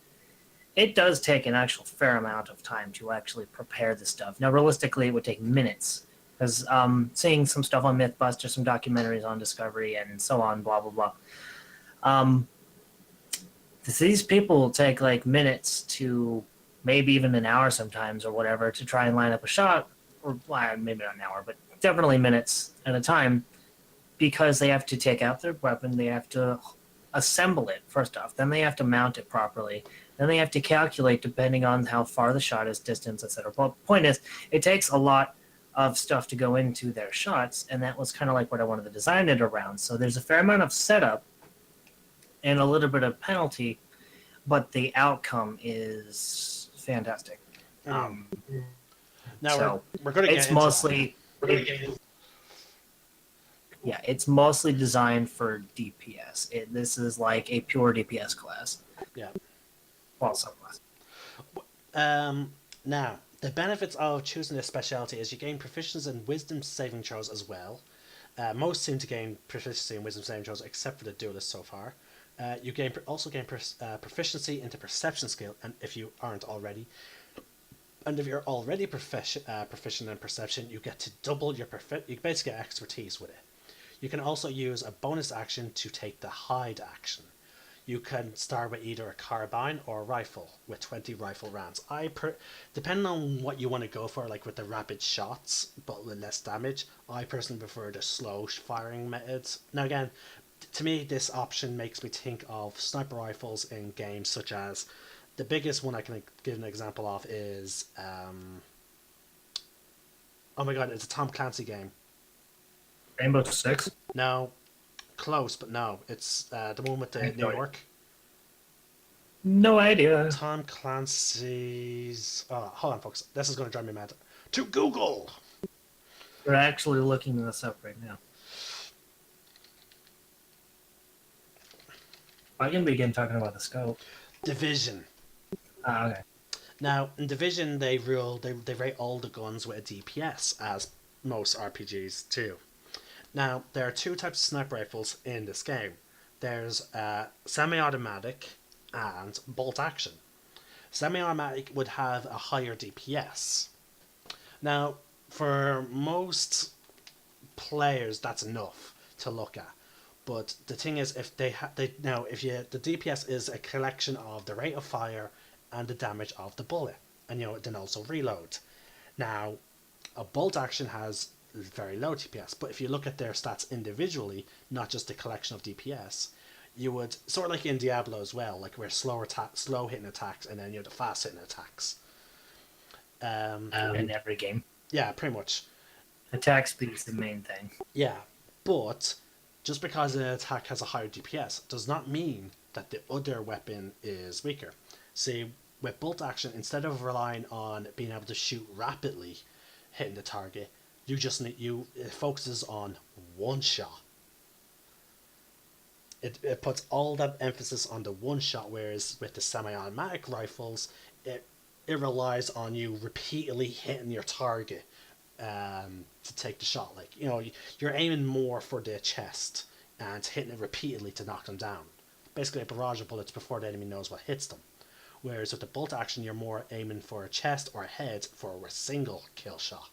it does take an actual fair amount of time to actually prepare the stuff. Now, realistically, it would take minutes because seeing some stuff on Mythbusters, some documentaries on Discovery, and so on, blah blah blah. these people will take like minutes to maybe even an hour sometimes or whatever to try and line up a shot, or well, maybe not an hour, but definitely minutes at a time, because they have to take out their weapon, they have to assemble it first off, then they have to mount it properly, then they have to calculate depending on how far the shot is, distance, etc. But the point is, it takes a lot of stuff to go into their shots, and that was kind of like what I wanted to design it around. So there's a fair amount of setup and a little bit of penalty, but the outcome is fantastic. Mm. Now So we're going to get it's into mostly yeah, it's mostly designed for DPS. This is like a pure DPS class. that. Yeah. Well, subclass. Now, the benefits of choosing this specialty is you gain proficiency in wisdom saving throws as well. Most seem to gain proficiency in wisdom saving throws, except for the duelist so far. You also gain proficiency into perception skill, and if you aren't already, and if you're already proficient in perception, you get to double your you basically get expertise with it. You can also use a bonus action to take the hide action. You can start with either a carbine or a rifle with 20 rifle rounds. Depending on what you want to go for, like with the rapid shots but with less damage, I personally prefer the slow firing methods. Now again, to me this option makes me think of sniper rifles in games such as, the biggest one I can give an example of is oh my god, it's a Tom Clancy game. Rainbow Six? No, close, but no. It's the one with the New York. No idea. Tom Clancy's. Oh, hold on, folks. This is going to drive me mad. To Google! We're actually looking this up right now. I can begin talking about the scope. Division. Okay. Now, in Division, they rate all the guns with a DPS, as most RPGs do. Now, there are two types of sniper rifles in this game. There's semi-automatic and bolt action. Semi-automatic would have a higher DPS. Now, for most players, that's enough to look at. But the thing is, if the DPS is a collection of the rate of fire and the damage of the bullet, and then also reload. Now, a bolt action has very low DPS, but if you look at their stats individually, not just the collection of DPS, you would, sort of like in Diablo as well, like where slow hitting attacks and then you have the fast hitting attacks. In every game. Yeah, pretty much. Attack speed is the main thing. Yeah, but just because an attack has a higher DPS does not mean that the other weapon is weaker. See, with bolt action, instead of relying on being able to shoot rapidly, hitting the target, it focuses on one shot. It puts all that emphasis on the one shot, whereas with the semi-automatic rifles, it relies on you repeatedly hitting your target to take the shot. Like, you're aiming more for the chest and hitting it repeatedly to knock them down. Basically a barrage of bullets before the enemy knows what hits them. Whereas with the bolt action, you're more aiming for a chest or a head for a single kill shot.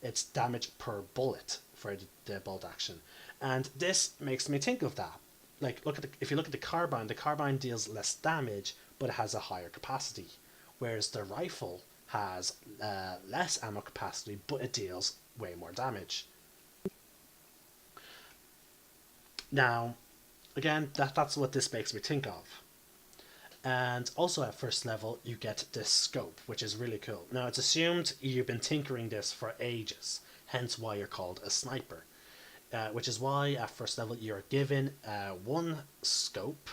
It's damage per bullet for the bolt action. And this makes me think of that. Like, if you look at the carbine deals less damage, but it has a higher capacity. Whereas the rifle has less ammo capacity, but it deals way more damage. Now, again, that's what this makes me think of. And also at first level, you get this scope, which is really cool. Now, it's assumed you've been tinkering this for ages, hence why you're called a sniper. Which is why at first level you're given one scope.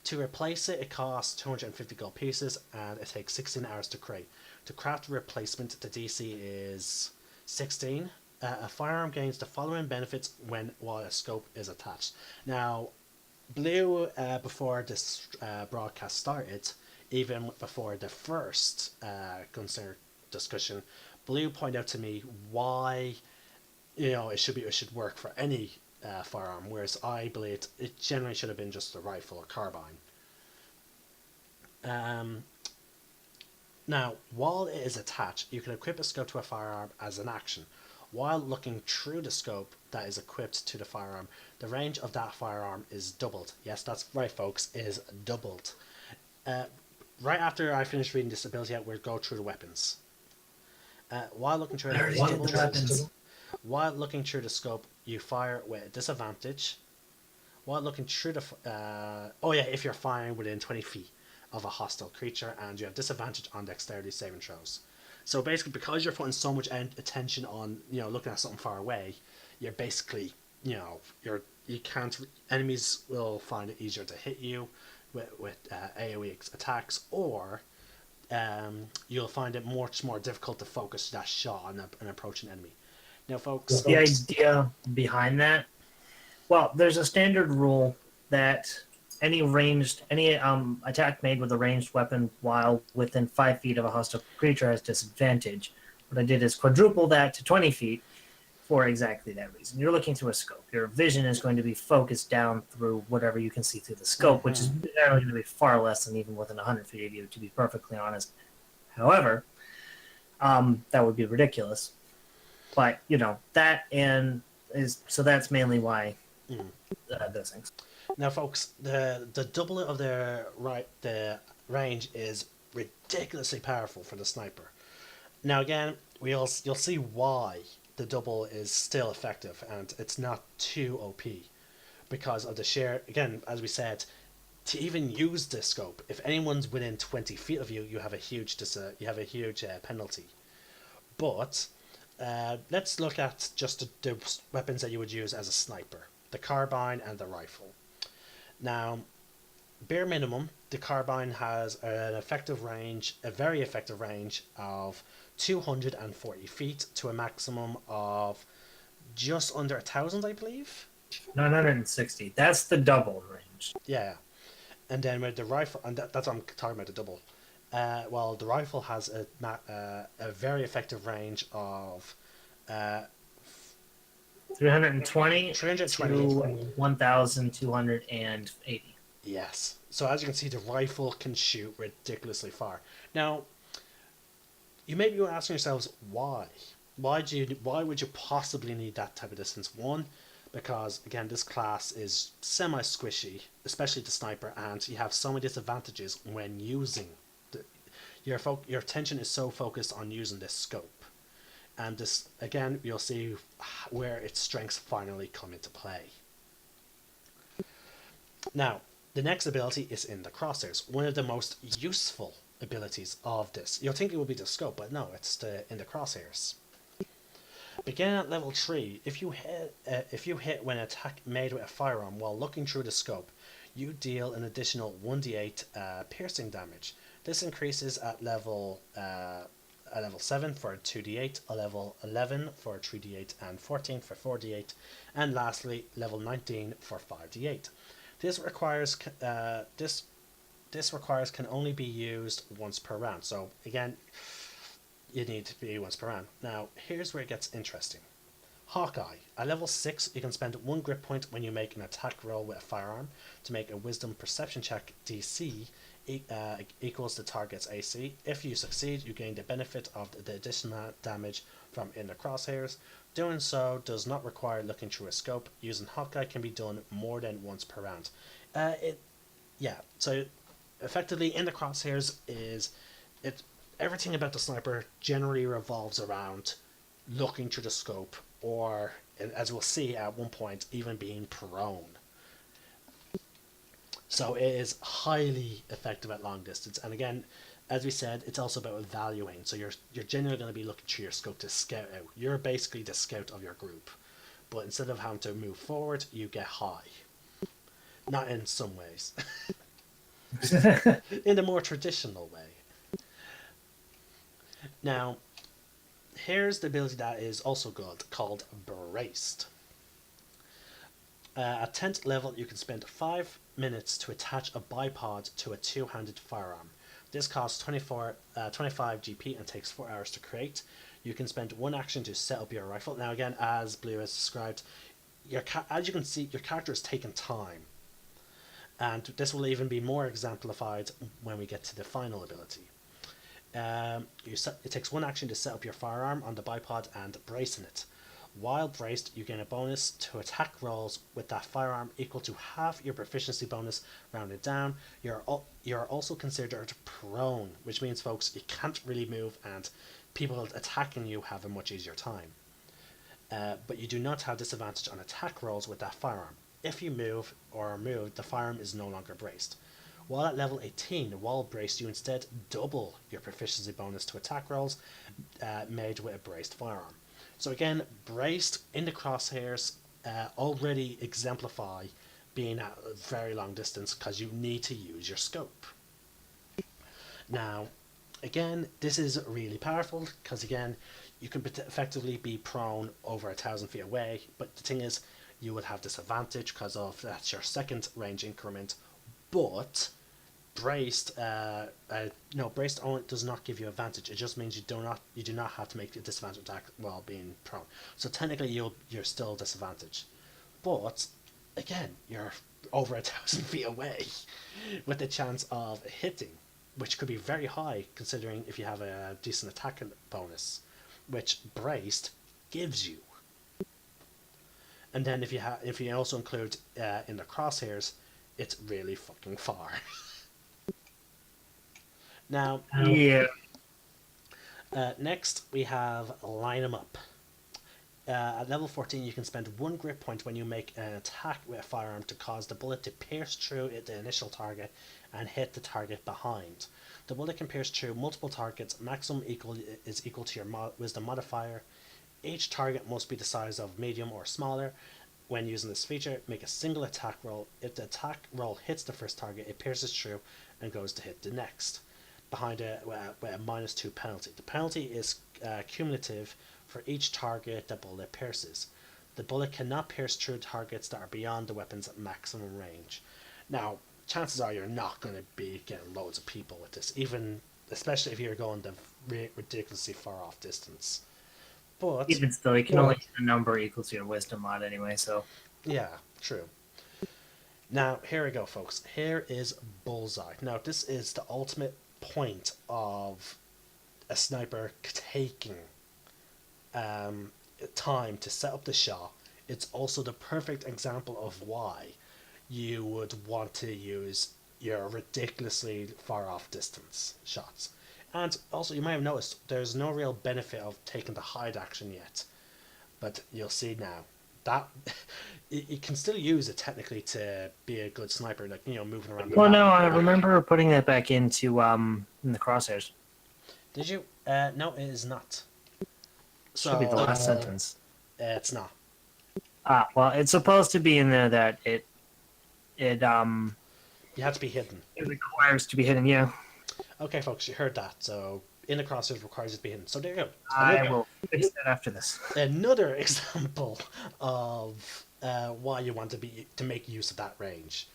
To replace it, it costs 250 gold pieces, and it takes 16 hours to create. To craft a replacement, the DC is 16. A firearm gains the following benefits while a scope is attached. Now, Blue, before this broadcast started, even before the first gunslinger discussion, Blue pointed out to me why it should work for any firearm, whereas I believe it generally should have been just a rifle or carbine. Now, while it is attached, you can equip a scope to a firearm as an action. While looking through the scope that is equipped to the firearm, the range of that firearm is doubled. Yes, that's right, folks, is doubled. Uh, right after I finish reading this ability out, we'll go through the weapons. While looking through I it, already it's did the doubled. weapons. While looking through the scope, you fire with a disadvantage. While looking through the... if you're firing within 20 feet of a hostile creature, and you have disadvantage on dexterity saving throws. So basically, because you're putting so much attention on, looking at something far away, you're basically, you can't... Enemies will find it easier to hit you with AoE attacks, or you'll find it much more difficult to focus that shot on an approaching enemy. Now, folks... The idea behind that, well, there's a standard rule that any attack made with a ranged weapon while within 5 feet of a hostile creature has disadvantage. What I did is quadruple that to 20 feet for exactly that reason. You're looking through a scope. Your vision is going to be focused down through whatever you can see through the scope, which is generally going to be far less than even within 100 feet of you, to be perfectly honest. However, that would be ridiculous. But, that's mainly why those things. Now, folks, the doubling of the range is ridiculously powerful for the sniper. Now, again, you'll see why the double is still effective and it's not too OP, because of the sheer, again, as we said, to even use this scope, if anyone's within 20 feet of you, you have a huge penalty. But let's look at just the weapons that you would use as a sniper: the carbine and the rifle. Now, bare minimum, the carbine has a very effective range of 240 feet to a maximum of just under 1,000, I believe. 960. That's the double range. Yeah, and then with the rifle, and that's what I'm talking about, the double. Well, the rifle has a very effective range of 320 320 to 1,280. Yes. So as you can see, the rifle can shoot ridiculously far. Now, you may be asking yourselves, why? Why would you possibly need that type of distance? One, because again, this class is semi-squishy, especially the sniper, and you have so many disadvantages when using your attention is so focused on using this scope. And this, again, you'll see where its strengths finally come into play. Now, the next ability is in the crosshairs, one of the most useful abilities of this. You'll think it would be the scope, but no, it's in the crosshairs. Beginning at level 3, if you hit when an attack made with a firearm while looking through the scope, you deal an additional 1d8 piercing damage. This increases at level 7 for 2d8, a level 11 for 3d8, and 14 for 4d8, and lastly level 19 for 5d8. This requires can only be used once per round. So again, you need to be once per round. Now here's where it gets interesting. Hawkeye. At level 6, you can spend 1 grip point when you make an attack roll with a firearm to make a wisdom perception check DC equals the target's AC. If you succeed, you gain the benefit of the additional damage from in the crosshairs. Doing so does not require looking through a scope. Using Hawkeye can be done more than once per round. So effectively in the crosshairs everything about the sniper generally revolves around looking through the scope, or as we'll see at one point, even being prone. So it is highly effective at long distance, and again, as we said, it's also about valuing. So you're generally going to be looking through your scope to scout out. You're basically the scout of your group, but instead of having to move forward, you get high. Not in some ways. In the more traditional way. Now, here's the ability that is also good, called Braced. At 10th level, you can spend 5 minutes to attach a bipod to a two-handed firearm. This costs 25 GP and takes 4 hours to create. You can spend 1 action to set up your rifle. Now again, as Blue has described, as you can see, your character is taking time. And this will even be more exemplified when we get to the final ability. It takes 1 action to set up your firearm on the bipod and bracing it. While braced, you gain a bonus to attack rolls with that firearm equal to half your proficiency bonus rounded down. You're also considered prone, which means, folks, you can't really move and people attacking you have a much easier time. But you do not have disadvantage on attack rolls with that firearm. If you move or are moved, the firearm is no longer braced. While at level 18, while braced, you instead double your proficiency bonus to attack rolls made with a braced firearm. So again, braced in the crosshairs already exemplify being at a very long distance because you need to use your scope. Now, again, this is really powerful because again, you can effectively be prone over 1,000 feet away, but the thing is, you would have disadvantage because of that's your second range increment. But braced, braced only does not give you advantage. It just means you do not have to make a disadvantage attack while being prone. So technically, you're still disadvantaged. But again, you're over 1,000 feet away, with the chance of hitting, which could be very high considering if you have a decent attack bonus, which braced gives you. And then if you also include in the crosshairs, it's really fucking far. Now, Yeah. Next we have line 'em up. At level 14, you can spend 1 grip point when you make an attack with a firearm to cause the bullet to pierce through the initial target and hit the target behind. The bullet can pierce through multiple targets. Maximum is equal to your wisdom modifier. Each target must be the size of medium or smaller. When using this feature, make a single attack roll. If the attack roll hits the first target, it pierces through and goes to hit the next, behind it with a -2 penalty. The penalty is cumulative for each target the bullet pierces. The bullet cannot pierce through targets that are beyond the weapon's maximum range. Now, chances are you're not going to be getting loads of people with this, especially if you're going the ridiculously far off distance. But Even still, you can only hit a number equal to your wisdom mod anyway, so. yeah, true. Now, here we go, folks. Here is Bullseye. Now, this is the ultimate point of a sniper taking time to set up the shot. It's also the perfect example of why you would want to use your ridiculously far off distance shots. And also, you might have noticed there's no real benefit of taking the hide action yet, but you'll see now that you can still use it technically to be a good sniper, like moving around the Well, map. no, I remember putting that back into in the crosshairs. Did you? No, it is not. So Should be the last sentence. It's not. Well, it's supposed to be in there that it You have to be hidden. it requires to be hidden. Yeah, Okay, folks, you heard that. So in the crosshairs requires it to be hidden. So there you go. I will fix that after this. Another example of why you want to make use of that range.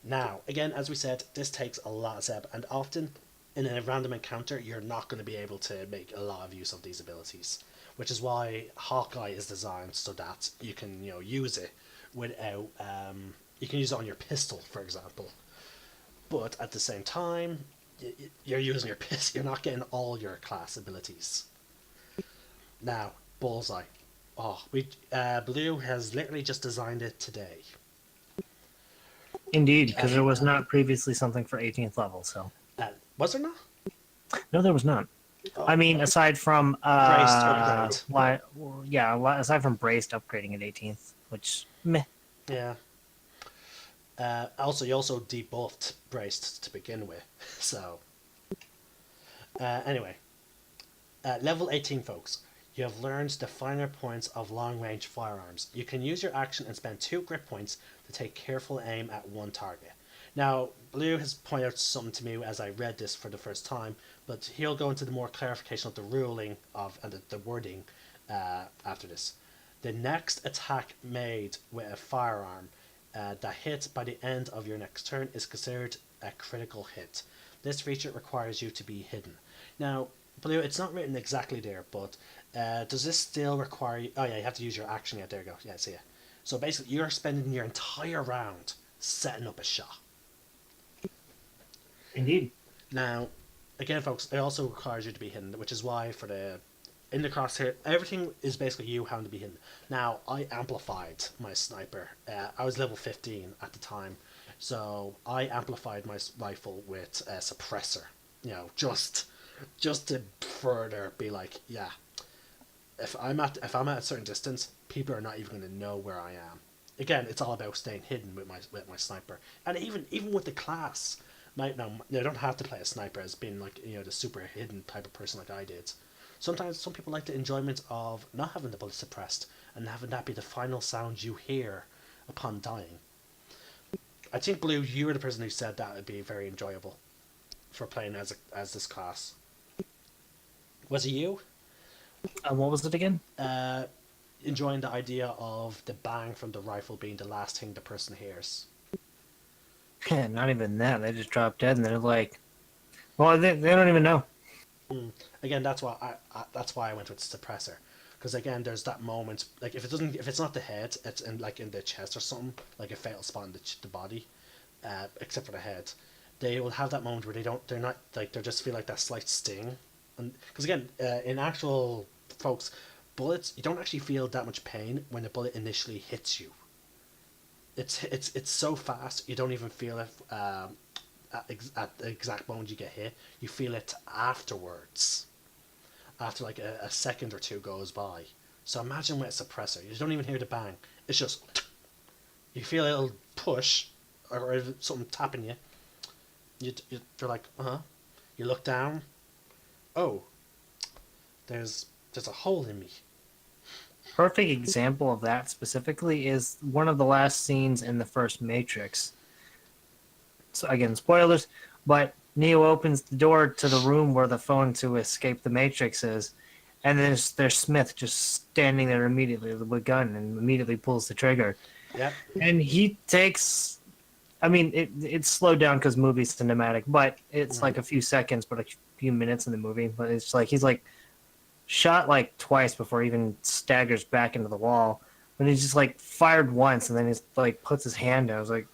Now, again, as we said, this takes a lot of setup, and often in a random encounter, you're not going to be able to make a lot of use of these abilities, which is why Hawkeye is designed so that you can use it without you can use it on your pistol, for example. But at the same time, you're using your pistol. You're not getting all your class abilities. Now, Bullseye. Oh, Blue has literally just designed it today. Indeed, because there was not previously something for 18th level. So Was there not? no, there was not. Oh, I mean, aside from Braced upgrade. aside from braced upgrading at 18th, which meh. yeah. Also, you also debuffed braced to begin with. So, anyway, level 18, folks. You have learned the finer points of long-range firearms. You can use your action and spend 2 grip points to take careful aim at one target. Now, Blue has pointed out something to me as I read this for the first time, but he'll go into the more clarification of the ruling of and the wording after this. The next attack made with a firearm that hit by the end of your next turn is considered a critical hit. This feature requires you to be hidden. Now, Blue, it's not written exactly there, but does this still require you? Oh yeah, you have to use your action. Yeah, there you go. Yeah, see ya. So basically, you're spending your entire round setting up a shot. Indeed. Now, again, folks, it also requires you to be hidden, which is why for the in the crosshair, everything is basically you having to be hidden. Now, I amplified my sniper. I was level 15 at the time, so I amplified my rifle with a suppressor. Just to further be like, yeah, if I'm at a certain distance, people are not even going to know where I am. Again, it's all about staying hidden with my sniper, and even with the class. Now, they don't have to play a sniper as being like the super hidden type of person like I did. Sometimes some people like the enjoyment of not having the bullet suppressed and having that be the final sound you hear upon dying. I think Blue, you were the person who said that would be very enjoyable for playing as this class. Was it you? What was it again? Enjoying the idea of the bang from the rifle being the last thing the person hears. Not even that. They just drop dead, and they're like, well, they don't even know. Again, that's why I went with suppressor, because again, there's that moment like if it's not the head, it's in the chest or something, like a fatal spot in the body, except for the head. They will have that moment where they're not like they just feel like that slight sting, and because again, in actual folks, bullets, you don't actually feel that much pain when the bullet initially hits you. It's so fast you don't even feel it at the exact moment you get hit. You feel it afterwards, after like a second or two goes by. So imagine with a suppressor, you don't even hear the bang. It's just you feel a little push or something tapping you. You're like, You look down. Oh, there's a hole in me. Perfect example of that specifically is one of the last scenes in the first Matrix. So again, spoilers, but Neo opens the door to the room where the phone to escape the Matrix is, and there's Smith just standing there immediately with a gun and immediately pulls the trigger. Yep. And he takes, I mean, it's slowed down because movie's cinematic, but it's like a few seconds, but a few minutes in the movie. But it's like he's like shot like twice before he even staggers back into the wall. But he's just like fired once, and then he's like puts his hand out. I was like,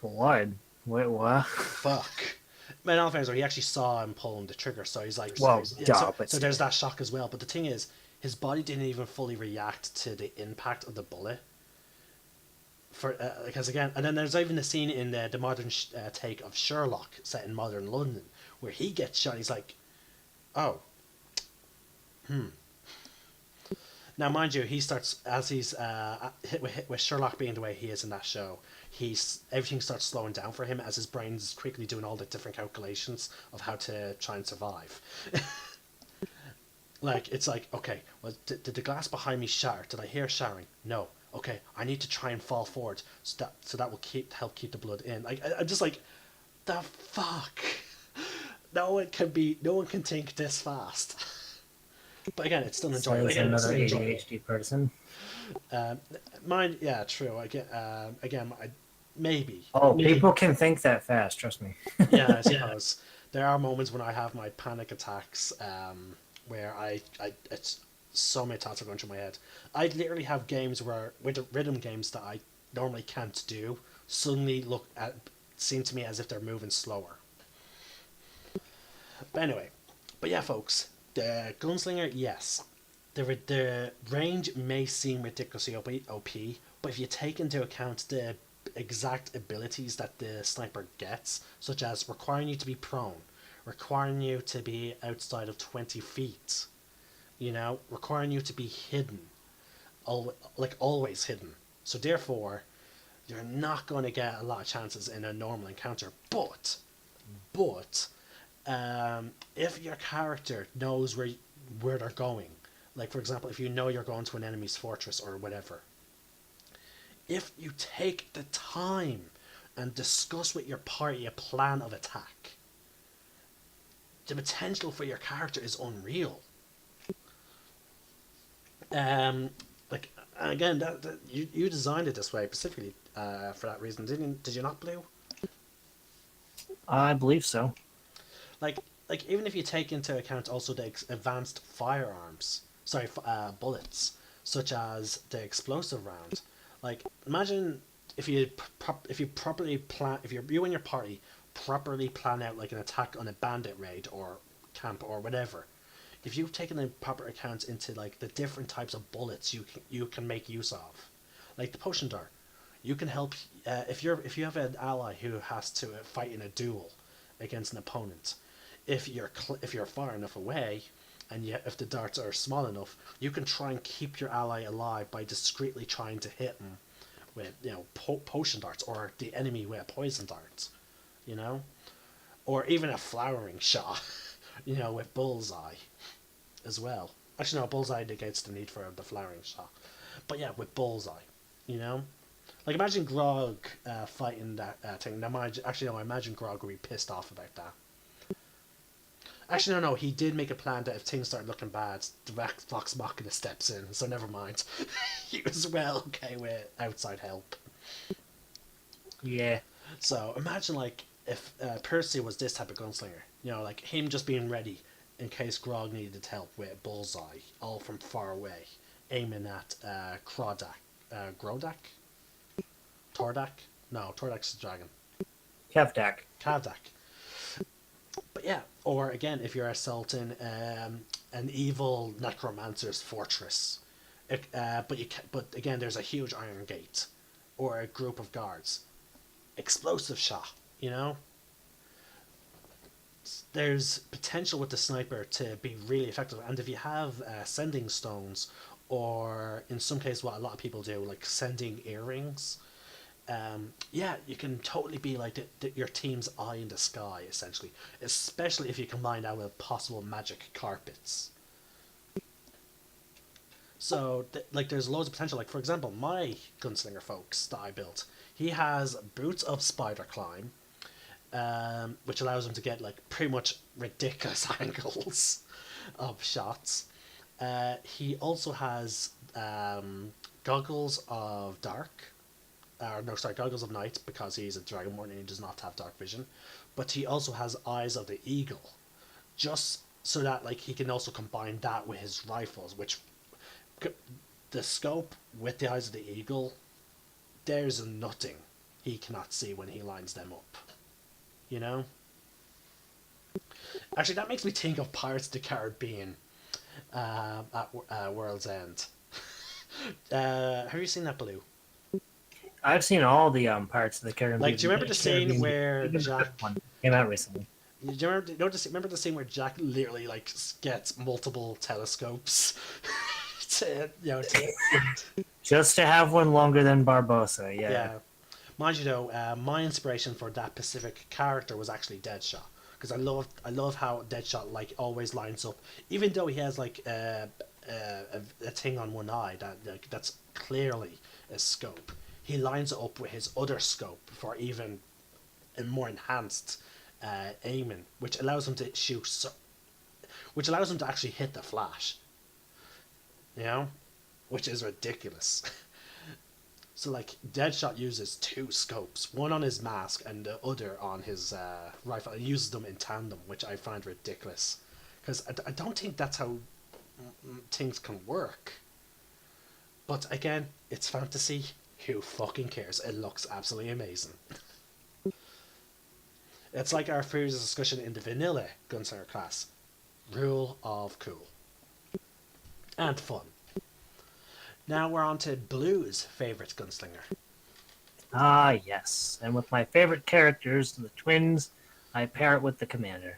blood. Wait, what? Fuck. Man, all fairness, he actually saw him pulling the trigger, so he's like, Well, so there's that shock as well. But the thing is, his body didn't even fully react to the impact of the bullet. Because again, and then there's even a scene in the modern take of Sherlock set in modern London where he gets shot. He's like, oh, Now, mind you, he starts as he's hit with Sherlock being the way he is in that show. Everything starts slowing down for him as his brain's quickly doing all the different calculations of how to try and survive. It's like, okay, well, did the glass behind me shatter? Did I hear shattering? No. Okay, I need to try and fall forward so that will help keep the blood in. I'm just like, the fuck. No one can think this fast. But again, it's still enjoyable. Says another ADHD person. Mine, yeah, true. Maybe. People can think that fast. Trust me. Yeah, I suppose there are moments when I have my panic attacks, where it's so many thoughts are going through my head. I literally have games where with the rhythm games that I normally can't do suddenly seem to me as if they're moving slower. But anyway, yeah, folks. The gunslinger, yes. The range may seem ridiculously OP, but if you take into account the exact abilities that the sniper gets, such as requiring you to be prone, requiring you to be outside of 20 feet, requiring you to be hidden, always hidden. So therefore, you're not going to get a lot of chances in a normal encounter. But if your character knows where they're going, like for example, if you know you're going to an enemy's fortress or whatever, if you take the time and discuss with your party a plan of attack, the potential for your character is unreal. Again, that you designed it this way specifically for that reason, did you not, Blue? I believe so. Like even if you take into account also the advanced bullets, such as the explosive round. Like imagine if you properly plan, if you and your party properly plan out like an attack on a bandit raid or camp or whatever, if you've taken the proper account into like the different types of bullets you can make use of, like the potion dart, you can help if you have an ally who has to fight in a duel against an opponent. If you're far enough away, and if the darts are small enough, you can try and keep your ally alive by discreetly trying to hit them with potion darts, or the enemy with a poison dart, you know, or even a flowering shot, with bullseye as well. Actually, no, bullseye negates the need for the flowering shot, but yeah, with bullseye, you know. Like imagine Grog fighting that thing. Now, I imagine Grog would be pissed off about that. Actually, no, he did make a plan that if things start looking bad, the Vox Machina steps in, so never mind. He was well okay with outside help. Yeah. So imagine like if Percy was this type of gunslinger, like him just being ready in case Grog needed help with bullseye, all from far away, aiming at Grodak. Tordak? No, Tordak's the dragon. Kavdak. But yeah, or again, if you're assaulting an evil necromancer's fortress, but again, there's a huge iron gate, or a group of guards, explosive shot. There's potential with the sniper to be really effective, and if you have sending stones, or in some cases, what a lot of people do, like sending earrings. Yeah, you can totally be like your team's eye in the sky, essentially. Especially if you combine that with possible magic carpets. So, there's loads of potential. Like, for example, my gunslinger folks that I built, he has boots of spider climb, which allows him to get like pretty much ridiculous angles of shots. He also has goggles of dark. Goggles of night, because he's a dragonborn and he does not have dark vision. But he also has eyes of the eagle, just so that like he can also combine that with his rifles, which the scope with the eyes of the eagle, there's nothing he cannot see when he lines them up. Actually, that makes me think of Pirates of the Caribbean at World's End. Have you seen that, Blue? I've seen all the Pirates of the Caribbean. Like, do you remember the scene where Jack came out recently? Do you remember the scene where Jack literally like gets multiple telescopes to just to have one longer than Barbossa? Yeah. Mind you, though, my inspiration for that specific character was actually Deadshot, because I love how Deadshot like always lines up, even though he has like a thing on one eye that's clearly a scope. He lines it up with his other scope for even a more enhanced aiming, which allows him to shoot, which allows him to actually hit the flash. Which is ridiculous. So like Deadshot uses two scopes, one on his mask and the other on his rifle. He uses them in tandem, which I find ridiculous, because I don't think that's how things can work. But again, it's fantasy. Who fucking cares? It looks absolutely amazing. It's like our previous discussion in the vanilla gunslinger class. Rule of cool. And fun. Now we're on to Blue's favourite gunslinger. Ah, yes. And with my favourite characters, the twins, I pair it with the commander.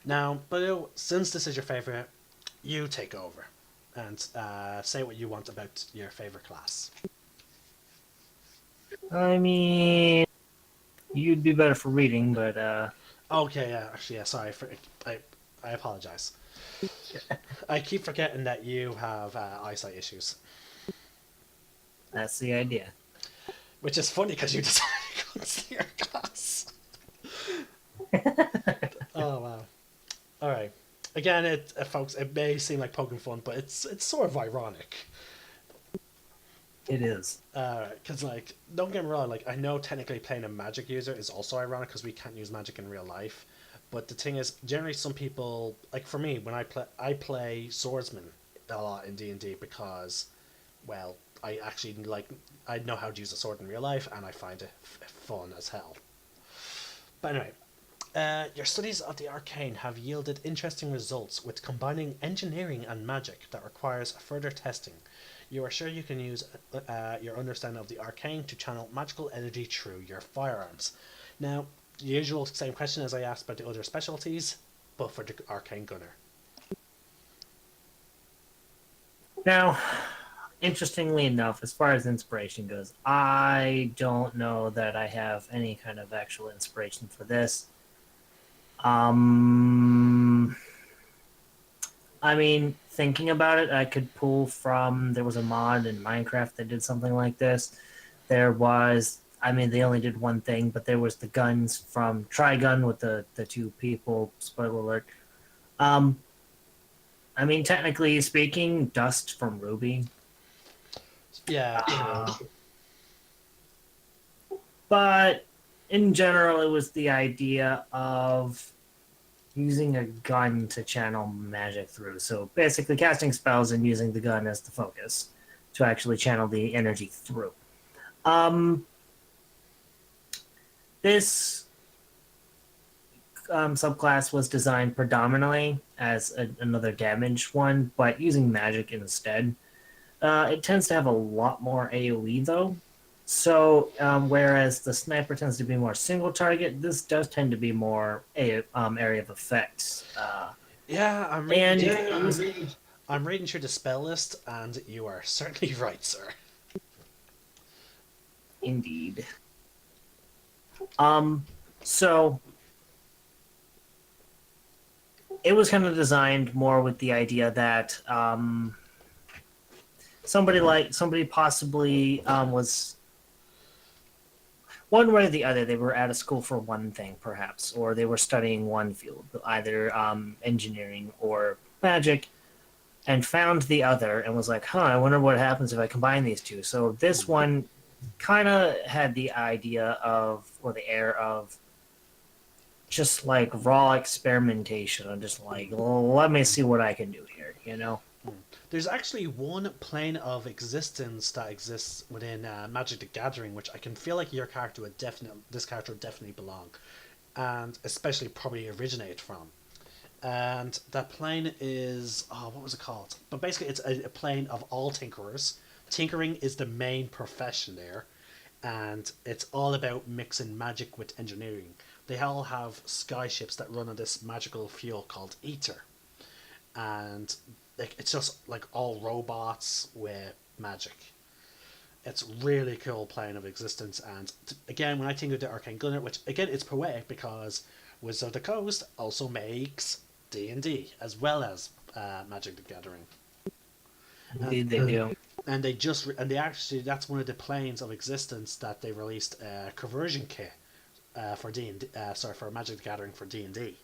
Now, Blue, since this is your favourite, you take over and say what you want about your favourite class. I mean, you'd be better for reading, but Okay, yeah, actually, yeah, sorry, I apologise. I keep forgetting that you have eyesight issues. that's the idea. Which is funny, because you decided to gunslinger class. Oh, wow. Alright. Again, folks, it may seem like poking fun, but it's sort of ironic. It is. Because, like, don't get me wrong, like, I know technically playing a magic user is also ironic because we can't use magic in real life. But the thing is, generally some people, like for me, when I play swordsman a lot in D&D because, well, I actually, like, I know how to use a sword in real life and I find it fun as hell. But anyway, Your studies of the arcane have yielded interesting results with combining engineering and magic that requires further testing. You are sure you can use your understanding of the arcane to channel magical energy through your firearms. Now, the usual same question as I asked about the other specialties, but for the arcane gunner. Now, interestingly enough, as far as inspiration goes, I don't know that I have any kind of actual inspiration for this. Um, I mean, thinking about it, I could pull from. There was a mod in Minecraft that did something like this. There was, I mean, they only did one thing, but there was the guns from Trigun with the two people. Spoiler alert. Um, I mean, technically speaking, Dust from Ruby. Yeah, true. Uh, but in general, it was the idea of using a gun to channel magic through. So basically, casting spells and using the gun as the focus to actually channel the energy through. Um, this subclass was designed predominantly as another damage one, but using magic instead. It tends to have a lot more AoE though. So whereas the sniper tends to be more single target, this does tend to be more area of effects. Yeah, And I'm reading through the spell list, and you are certainly right, sir. indeed. So it was kind of designed more with the idea that somebody possibly was one way or the other. They were out of school for one thing, perhaps, or they were studying one field, either engineering or magic, and found the other and was like, "Huh, I wonder what happens if I combine these two." So this one kind of had the idea of, or the air of, just like raw experimentation. I'm just like, well, let me see what I can do here, you know? There's actually one plane of existence that exists within Magic the Gathering, which I can feel like this character would definitely belong, and especially probably originate from. And that plane is, oh, what was it called? But basically, it's a plane of all tinkerers. Tinkering is the main profession there, and it's all about mixing magic with engineering. They all have skyships that run on this magical fuel called ether, and like it's just like all robots with magic. It's really cool plane of existence, and again, when I think of the Arcane Gunner, which again it's poetic because Wizards of the Coast also makes D&D as well as Magic the Gathering, Indeed, they do. and they actually, that's one of the planes of existence that they released a conversion kit for D&D, for Magic the Gathering for D&D.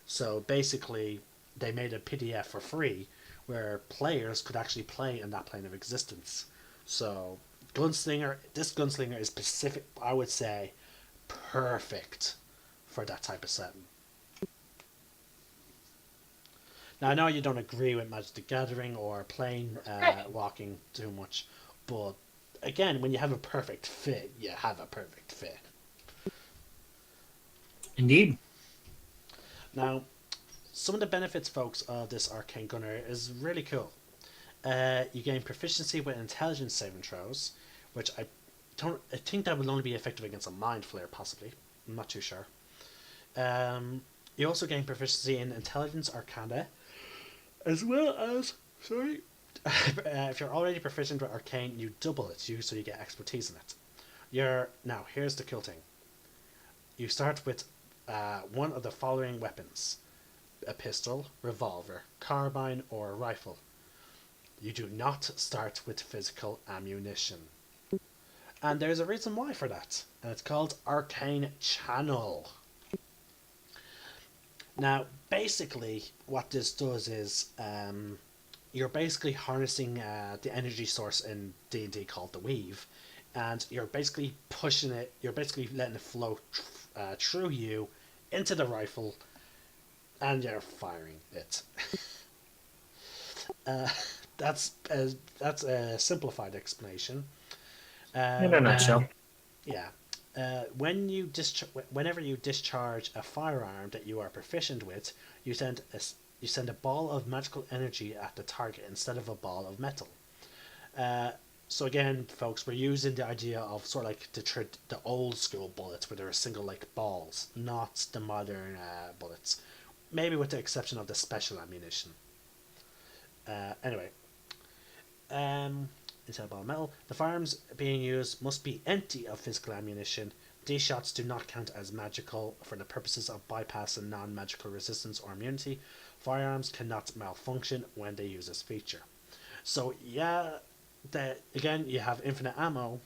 So basically, they made a PDF for free where players could actually play in that plane of existence. So this gunslinger is specific, I would say, perfect for that type of setting. Now I know you don't agree with Magic the Gathering or plane walking too much, but again, when you have a perfect fit, you have a perfect fit. Indeed. Now, some of the benefits, folks, of this Arcane Gunner is really cool. You gain proficiency with intelligence saving throws, which I think that will only be effective against a mind flare, possibly. I'm not too sure. You also gain proficiency in intelligence arcana, as well as if you're already proficient with arcane, you double it, so you get expertise in it. Now here's the cool thing. You start with one of the following weapons: a pistol, revolver, carbine, or a rifle. You do not start with physical ammunition. And there's a reason why for that. And it's called Arcane Channel. Now, basically, what this does is you're basically harnessing the energy source in D&D called the Weave. And you're basically pushing it, you're basically letting it flow through you into the rifle, and you're firing it. That's a simplified explanation. In a nutshell. Yeah. Whenever you discharge a firearm that you are proficient with, you send a ball of magical energy at the target instead of a ball of metal. Uh, so again, folks, we're using the idea of sort of like the old school bullets where there are single like balls, not the modern bullets. Maybe with the exception of the special ammunition. Anyway, inside a ball of metal, the firearms being used must be empty of physical ammunition. These shots do not count as magical for the purposes of bypassing non-magical resistance or immunity. Firearms cannot malfunction when they use this feature. So yeah, that again, you have infinite ammo,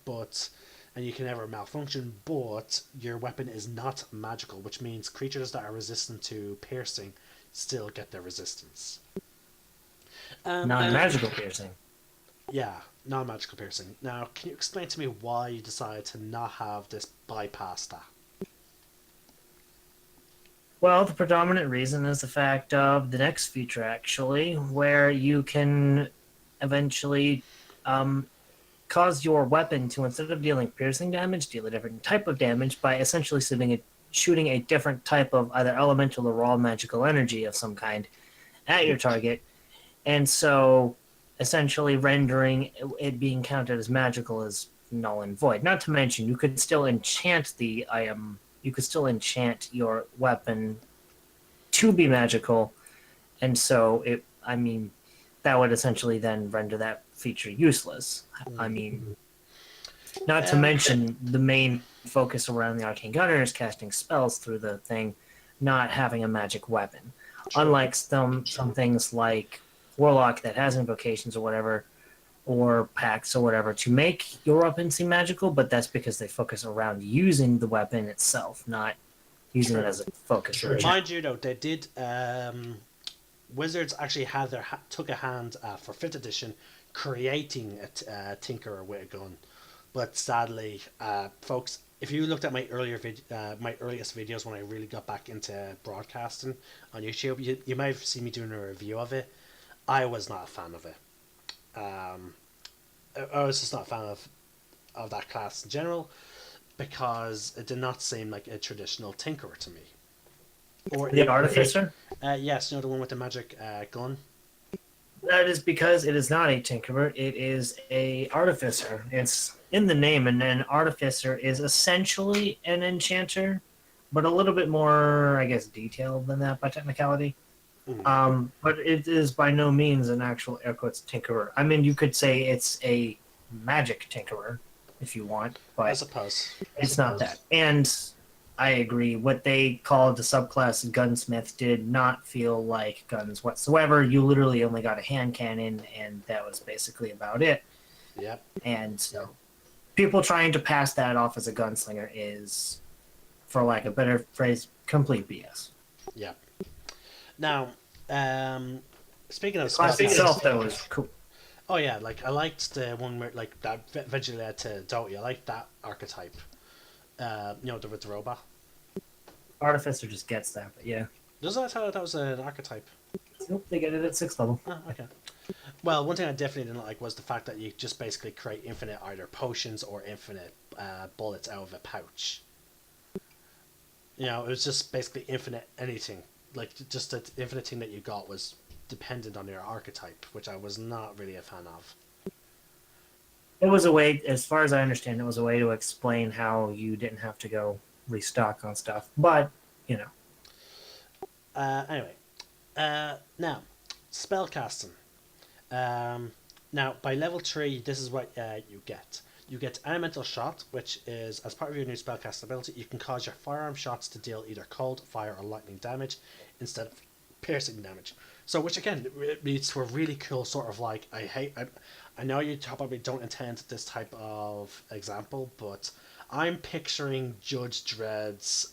but and you can never malfunction, but your weapon is not magical, which means creatures that are resistant to piercing still get their resistance. Non-magical piercing. Yeah, non-magical piercing. Now, can you explain to me why you decided to not have this bypass that? Well, the predominant reason is the fact of the next feature, actually, where you can eventually cause your weapon to, instead of dealing piercing damage, deal a different type of damage by essentially shooting a different type of either elemental or raw magical energy of some kind at your target. And so essentially rendering it being counted as magical is null and void. Not to mention, you could still enchant you could still enchant your weapon to be magical, and so that would essentially then render that feature useless. I mean, not to mention the main focus around the arcane gunner is casting spells through the thing, not having a magic weapon. True. Unlike some things like Warlock that has invocations or whatever, or pacts or whatever, to make your weapon seem magical, but that's because they focus around using the weapon itself, not using it as a focus. Mind you, though, they did. Wizards actually took a hand for 5th edition creating a tinkerer with a gun, but sadly, folks, if you looked at my my earliest videos when I really got back into broadcasting on YouTube, you might have seen me doing a review of it. I was not a fan of it. I was just not a fan of that class in general because it did not seem like a traditional tinkerer to me. Or the artificer? Yes, the one with the magic gun. That is because it is not a tinkerer, it is a artificer. It's in the name, and an artificer is essentially an enchanter, but a little bit more, I guess, detailed than that by technicality. But it is by no means an actual air quotes tinkerer. I mean, you could say it's a magic tinkerer if you want, but I suppose it's not that. And I agree. What they called the subclass gunsmith did not feel like guns whatsoever. You literally only got a hand cannon, and that was basically about it. Yep. And so people trying to pass that off as a gunslinger is, for lack of a better phrase, complete BS. Yep. Now, speaking of the class itself, though, is cool. Oh yeah, like I liked the one where like that eventually led to Doty. I liked that archetype. With the robot. Artificer just gets that, but yeah. Doesn't that tell that was an archetype? Nope, they get it at 6th level. Oh, okay. Well, one thing I definitely didn't like was the fact that you just basically create infinite either potions or infinite bullets out of a pouch. It was just basically infinite anything. Like, just the infinite thing that you got was dependent on your archetype, which I was not really a fan of. It was a way, as far as I understand, it was a way to explain how you didn't have to go restock on stuff. But, Anyway. Now, spellcasting. Now, by level 3, this is what you get. You get Elemental Shot, which is, as part of your new spellcasting ability, you can cause your firearm shots to deal either cold, fire, or lightning damage instead of piercing damage. So, which again, it leads to a really cool sort of like, I know you probably don't intend this type of example, but I'm picturing Judge Dredd's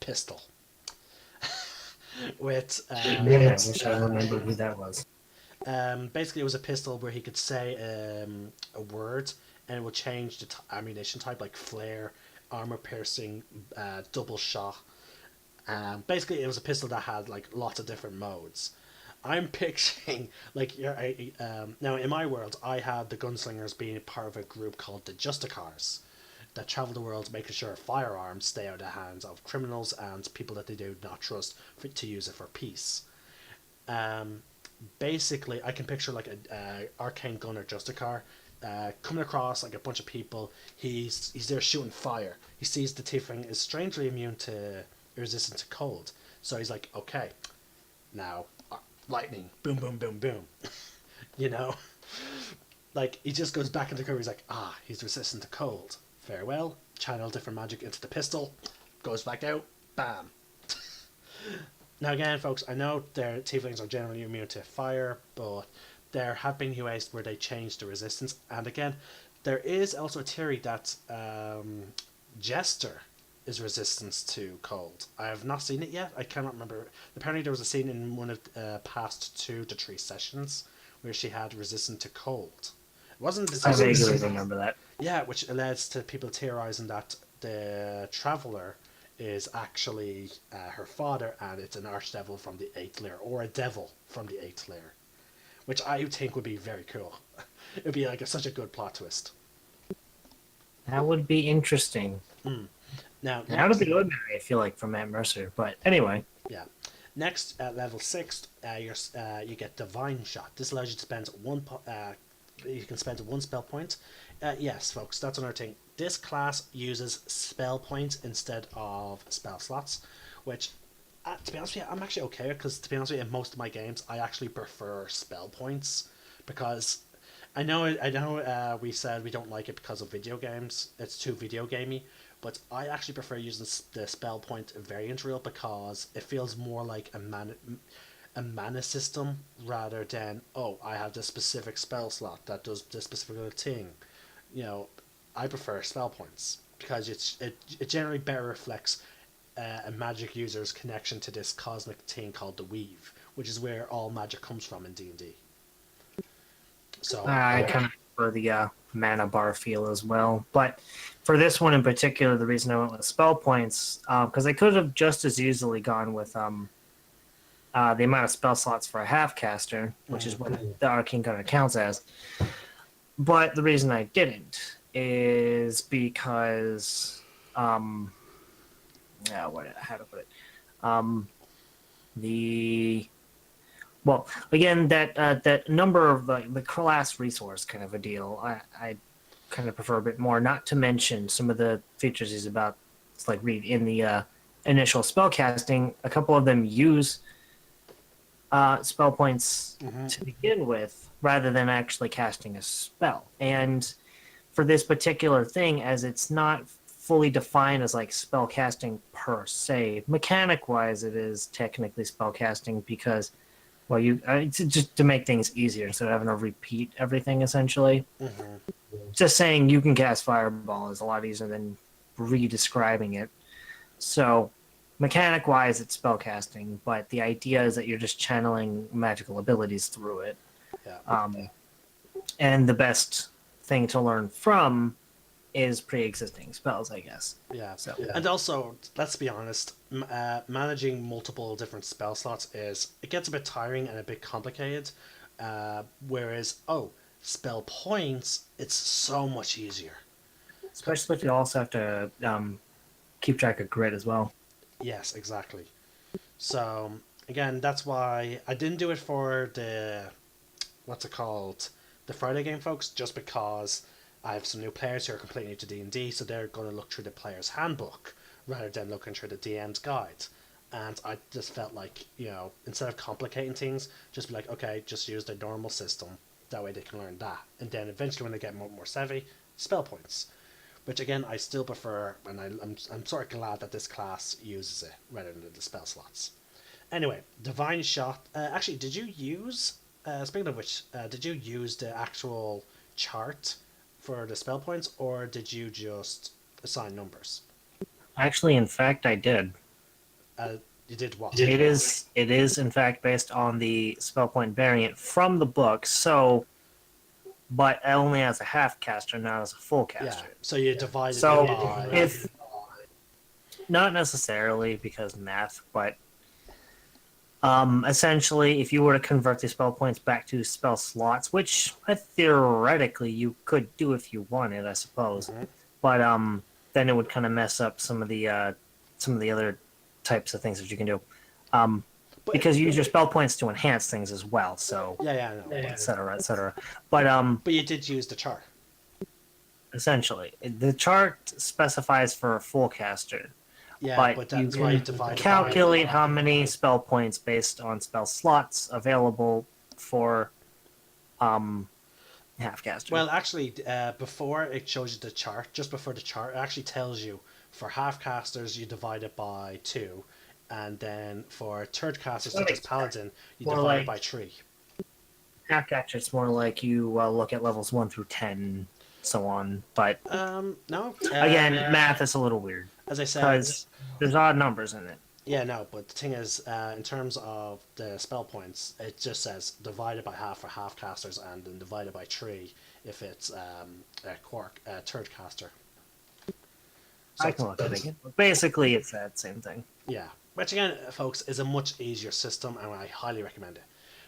pistol. With I wish I remembered who that was. Basically, it was a pistol where he could say a word and it would change the ammunition type, like flare, armor piercing, double shot. Basically, it was a pistol that had like lots of different modes. I'm picturing like now in my world, I had the gunslingers being part of a group called the Justicars, that travel the world making sure firearms stay out of the hands of criminals and people that they do not trust to use it for peace. Um, Basically, I can picture like a arcane gunner Justicar coming across like a bunch of people. He's there shooting fire. He sees the tiefling is strangely immune to resistant to cold, so he's like, okay, now lightning, boom, boom, boom, boom. You know, like he just goes back into cover. He's like, he's resistant to cold. Farewell. Channel different magic into the pistol. Goes back out. Bam. Now again, folks, I know their tieflings are generally immune to fire, but there have been ways where they change the resistance. And again, there is also a theory that Jester is resistant to cold. I have not seen it yet. I cannot remember. Apparently, there was a scene in one of past 2 to 3 sessions where she had resistant to cold. It wasn't. I vaguely remember that. Yeah, which leads to people theorizing that the Traveler is actually her father, and it's an archdevil from the 8th layer, or a devil from the 8th layer, which I think would be very cool. It would be like such a good plot twist. That would be interesting. Now, out of the ordinary, I feel like, from Matt Mercer. But anyway. Yeah. Next, at level 6, you get Divine Shot. This allows you to spend you can spend 1 spell point. Yes, folks, that's another thing. This class uses spell points instead of spell slots, which, to be honest with you, I'm actually okay with, because to be honest with you, in most of my games, I actually prefer spell points, because I know we said we don't like it because of video games. It's too video gamey, but I actually prefer using the spell point variant rule because it feels more like a mana system rather than, I have this specific spell slot that does this specific thing. You know, I prefer spell points because it generally better reflects a magic user's connection to this cosmic thing called the Weave, which is where all magic comes from in D&D. So I kind of prefer the mana bar feel as well. But for this one in particular, the reason I went with spell points, because I could have just as easily gone with the amount of spell slots for a half caster, which is what the Arcane Gunner counts as. But the reason I didn't is because, how to put it? Again, that number of the class resource kind of a deal, I kind of prefer a bit more. Not to mention some of the features he's about to read in the initial spell casting. A couple of them use spell points to begin with, rather than actually casting a spell. And for this particular thing, as it's not fully defined as spell casting per se, mechanic wise, it is technically spell casting because, it's just to make things easier instead of having to repeat everything essentially. Just saying you can cast Fireball is a lot easier than re-describing it. So mechanic wise, it's spell casting, but the idea is that you're just channeling magical abilities through it. Yeah. And the best thing to learn from is pre-existing spells, I guess. Yeah. And also, let's be honest, managing multiple different spell slots it gets a bit tiring and a bit complicated. Whereas, spell points, it's so much easier. Especially if you also have to keep track of grid as well. Yes, exactly. So, again, that's why I didn't do it for the Friday game, folks, just because I have some new players who are completely new to D&D, so they're going to look through the player's handbook rather than looking through the DM's guide. And I just felt like, instead of complicating things, just be like, okay, just use the normal system. That way they can learn that. And then eventually when they get more savvy, spell points. Which again, I still prefer, and I'm sort of glad that this class uses it rather than the spell slots. Anyway, Divine Shot. Actually, did you use... speaking of which, did you use the actual chart for the spell points, or did you just assign numbers? Actually, in fact, I did. You did what? It is in fact based on the spell point variant from the book. So, but only as a half caster, not as a full caster. Yeah. So you divided. So by... if not necessarily because math, but essentially, if you were to convert the spell points back to spell slots, which theoretically you could do if you wanted, I suppose. but then it would kind of mess up some of the other types of things that you can do. But Because you use your spell points to enhance things as well, so yeah, I know. et cetera, et cetera. But But you did use the chart. essentially, the chart specifies for a full caster, Yeah, but but you that's why you can divide it calculate how many spell points based on spell slots available for half casters. Well, actually, before it shows you the chart, just before the chart, it actually tells you for half casters you divide it by 2, and then for third casters such as Paladin, you More divide it like- by 3. half casters, it's more like you look at levels 1 through 10, so on. But No. again, math is a little weird As I said, because there's odd numbers in it. yeah, no, but the thing is, in terms of the spell points, it just says divided by half for half casters, and then divided by 3 if it's a third caster. So I can look at it again. But basically, it's that same thing. yeah, which again, folks, is a much easier system, and I highly recommend it.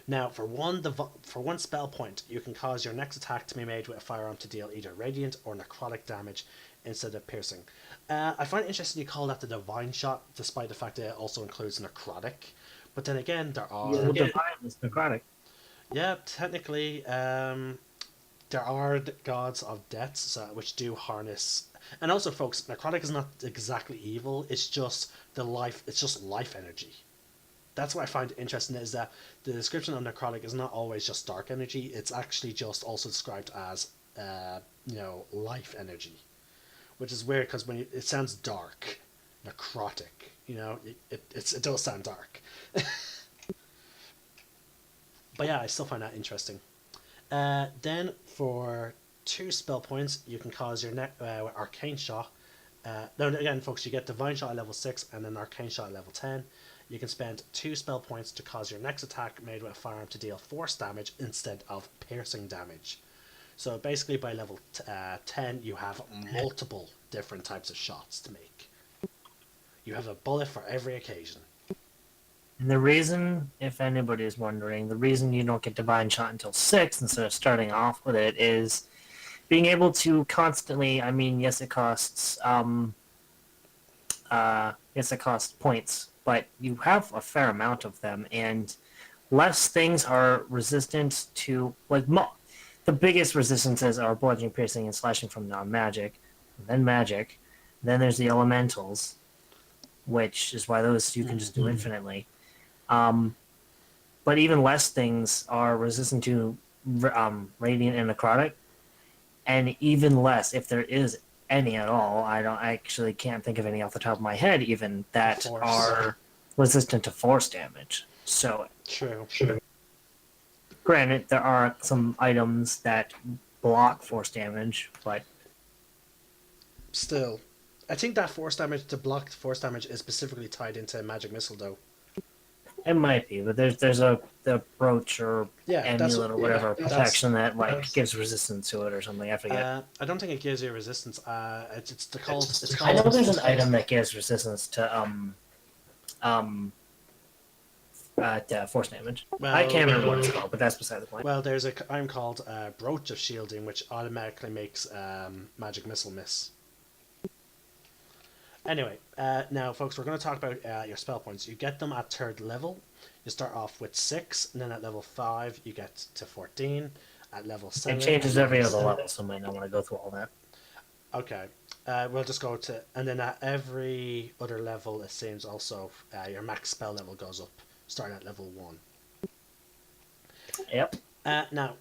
Now, for one spell point, you can cause your next attack to be made with a firearm to deal either radiant or necrotic damage instead of piercing. I find it interesting you call that the divine shot, despite the fact that it also includes necrotic. But then again, there are Well, divine is necrotic. yeah, technically, there are the gods of death, which do harness. And also, folks, necrotic is not exactly evil. It's just the life. It's just life energy. That's what I find interesting is that the description of necrotic is not always just dark energy. It's actually just also described as life energy, which is weird because it sounds dark, necrotic. It does sound dark. But yeah, I still find that interesting. Then for 2 spell points, you can cause your arcane shot. Now again, folks, you get divine shot at level 6 and then arcane shot at level 10. You can spend 2 spell points to cause your next attack made with a firearm to deal force damage instead of piercing damage. So basically, by level 10, you have multiple different types of shots to make. You have a bullet for every occasion. And the reason, if anybody is wondering, the reason you don't get divine shot until 6 instead of starting off with it is being able to constantly. I mean, yes, it costs points, but you have a fair amount of them, and less things are resistant to the biggest resistances are bludgeoning, piercing, and slashing from non-magic, then magic, then there's the elementals, which is why those you can just do infinitely. But even less things are resistant to radiant and necrotic, and even less, if there is any at all, I actually can't think of any off the top of my head even that are resistant to force damage. So True. granted, there are some items that block force damage, but Still, I think that force damage, to block force damage, is specifically tied into magic missile, though. it might be. But there's the brooch or amulet or whatever protection that gives resistance to it or something. I forget. I don't think it gives you resistance. It's called. I know there's an item that gives resistance to force damage. Well, I can't remember what it's called, but that's beside the point. Well, there's a item called Brooch of Shielding, which automatically makes magic missile miss. Anyway, now, folks, we're going to talk about your spell points. You get them at 3rd level. You start off with 6, and then at level 5, you get to 14. At level 7... It changes every other level, so I might not want to go through all that. Okay. We'll just go to... And then at every other level, it seems also your max spell level goes up, starting at level 1. Yep. Now,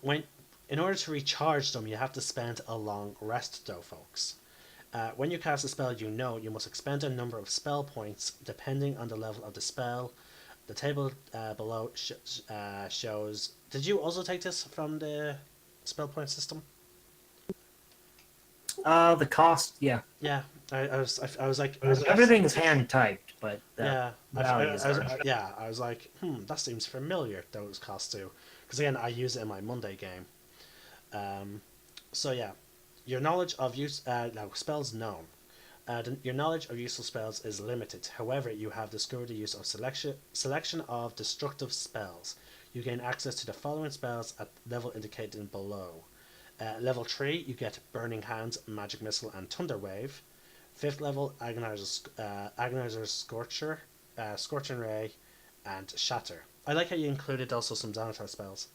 in order to recharge them, you have to spend a long rest, though, folks. When you cast a spell, you must expend a number of spell points depending on the level of the spell. The table below shows... Did you also take this from the spell point system? The cost, yeah. Yeah, I was like... Everything's hand typed, but yeah, values are... I was like, that seems familiar, those costs too. Because again, I use it in my Monday game. So yeah. Your knowledge of spells known. Your knowledge of useful spells is limited. However, you have discovered the use of selection of destructive spells. You gain access to the following spells at level indicated below. Level 3, you get Burning Hands, Magic Missile, and Thunder Wave. 5th level, Agonizer's Scorcher, Scorching Ray, and Shatter. I like how you included also some Xanatar spells.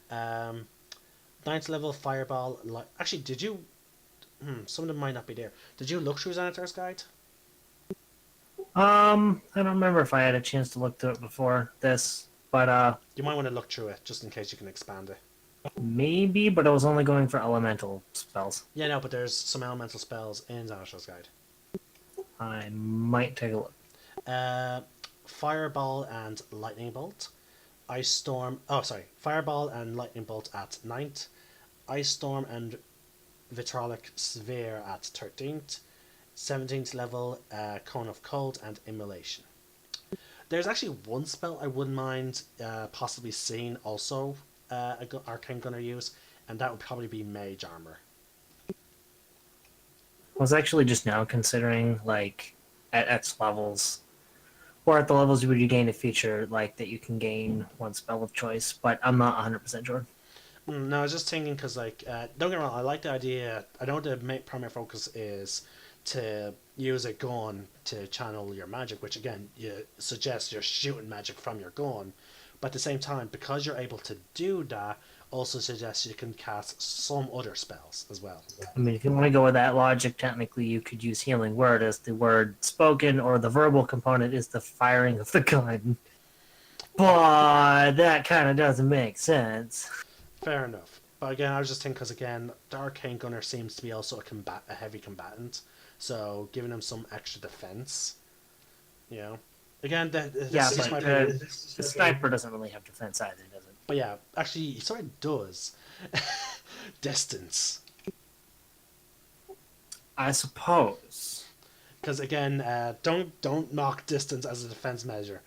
Um, 9th level, Fireball. Actually, did you... some of them might not be there. Did you look through Xanatar's guide? I don't remember if I had a chance to look through it before this, but You might want to look through it, just in case you can expand it. maybe, but I was only going for elemental spells. Yeah, no, but there's some elemental spells in Xanatar's guide. I might take a look. Fireball and Lightning Bolt. Ice Storm... Oh, sorry. Fireball and Lightning Bolt at 9th. Ice Storm and Vitrolic Sphere at 13th. 17th level, Cone of Cold and Immolation. There's actually one spell I wouldn't mind possibly seeing also Arcane Gunner use, and that would probably be Mage Armor. I was actually just now considering, like, at X levels, or at the levels where you gain a feature, like, that you can gain one spell of choice, but I'm not 100% sure. No, I was just thinking because, like, don't get me wrong, I like the idea. I know the primary focus is to use a gun to channel your magic, which again, you suggest you're shooting magic from your gun. But at the same time, because you're able to do that, also suggests you can cast some other spells as well. I mean, if you want to go with that logic, technically you could use Healing Word as the word spoken, or the verbal component is the firing of the gun. But that kind of doesn't make sense. Fair enough. But again, I was just thinking because again, the Arcane Gunner seems to be also a heavy combatant, so giving him some extra defense, you know. Again, Yeah, this but might be... the sniper doesn't really have defense either, does it? But yeah, actually, he sort of does. Distance. I suppose. Because again, don't knock distance as a defense measure.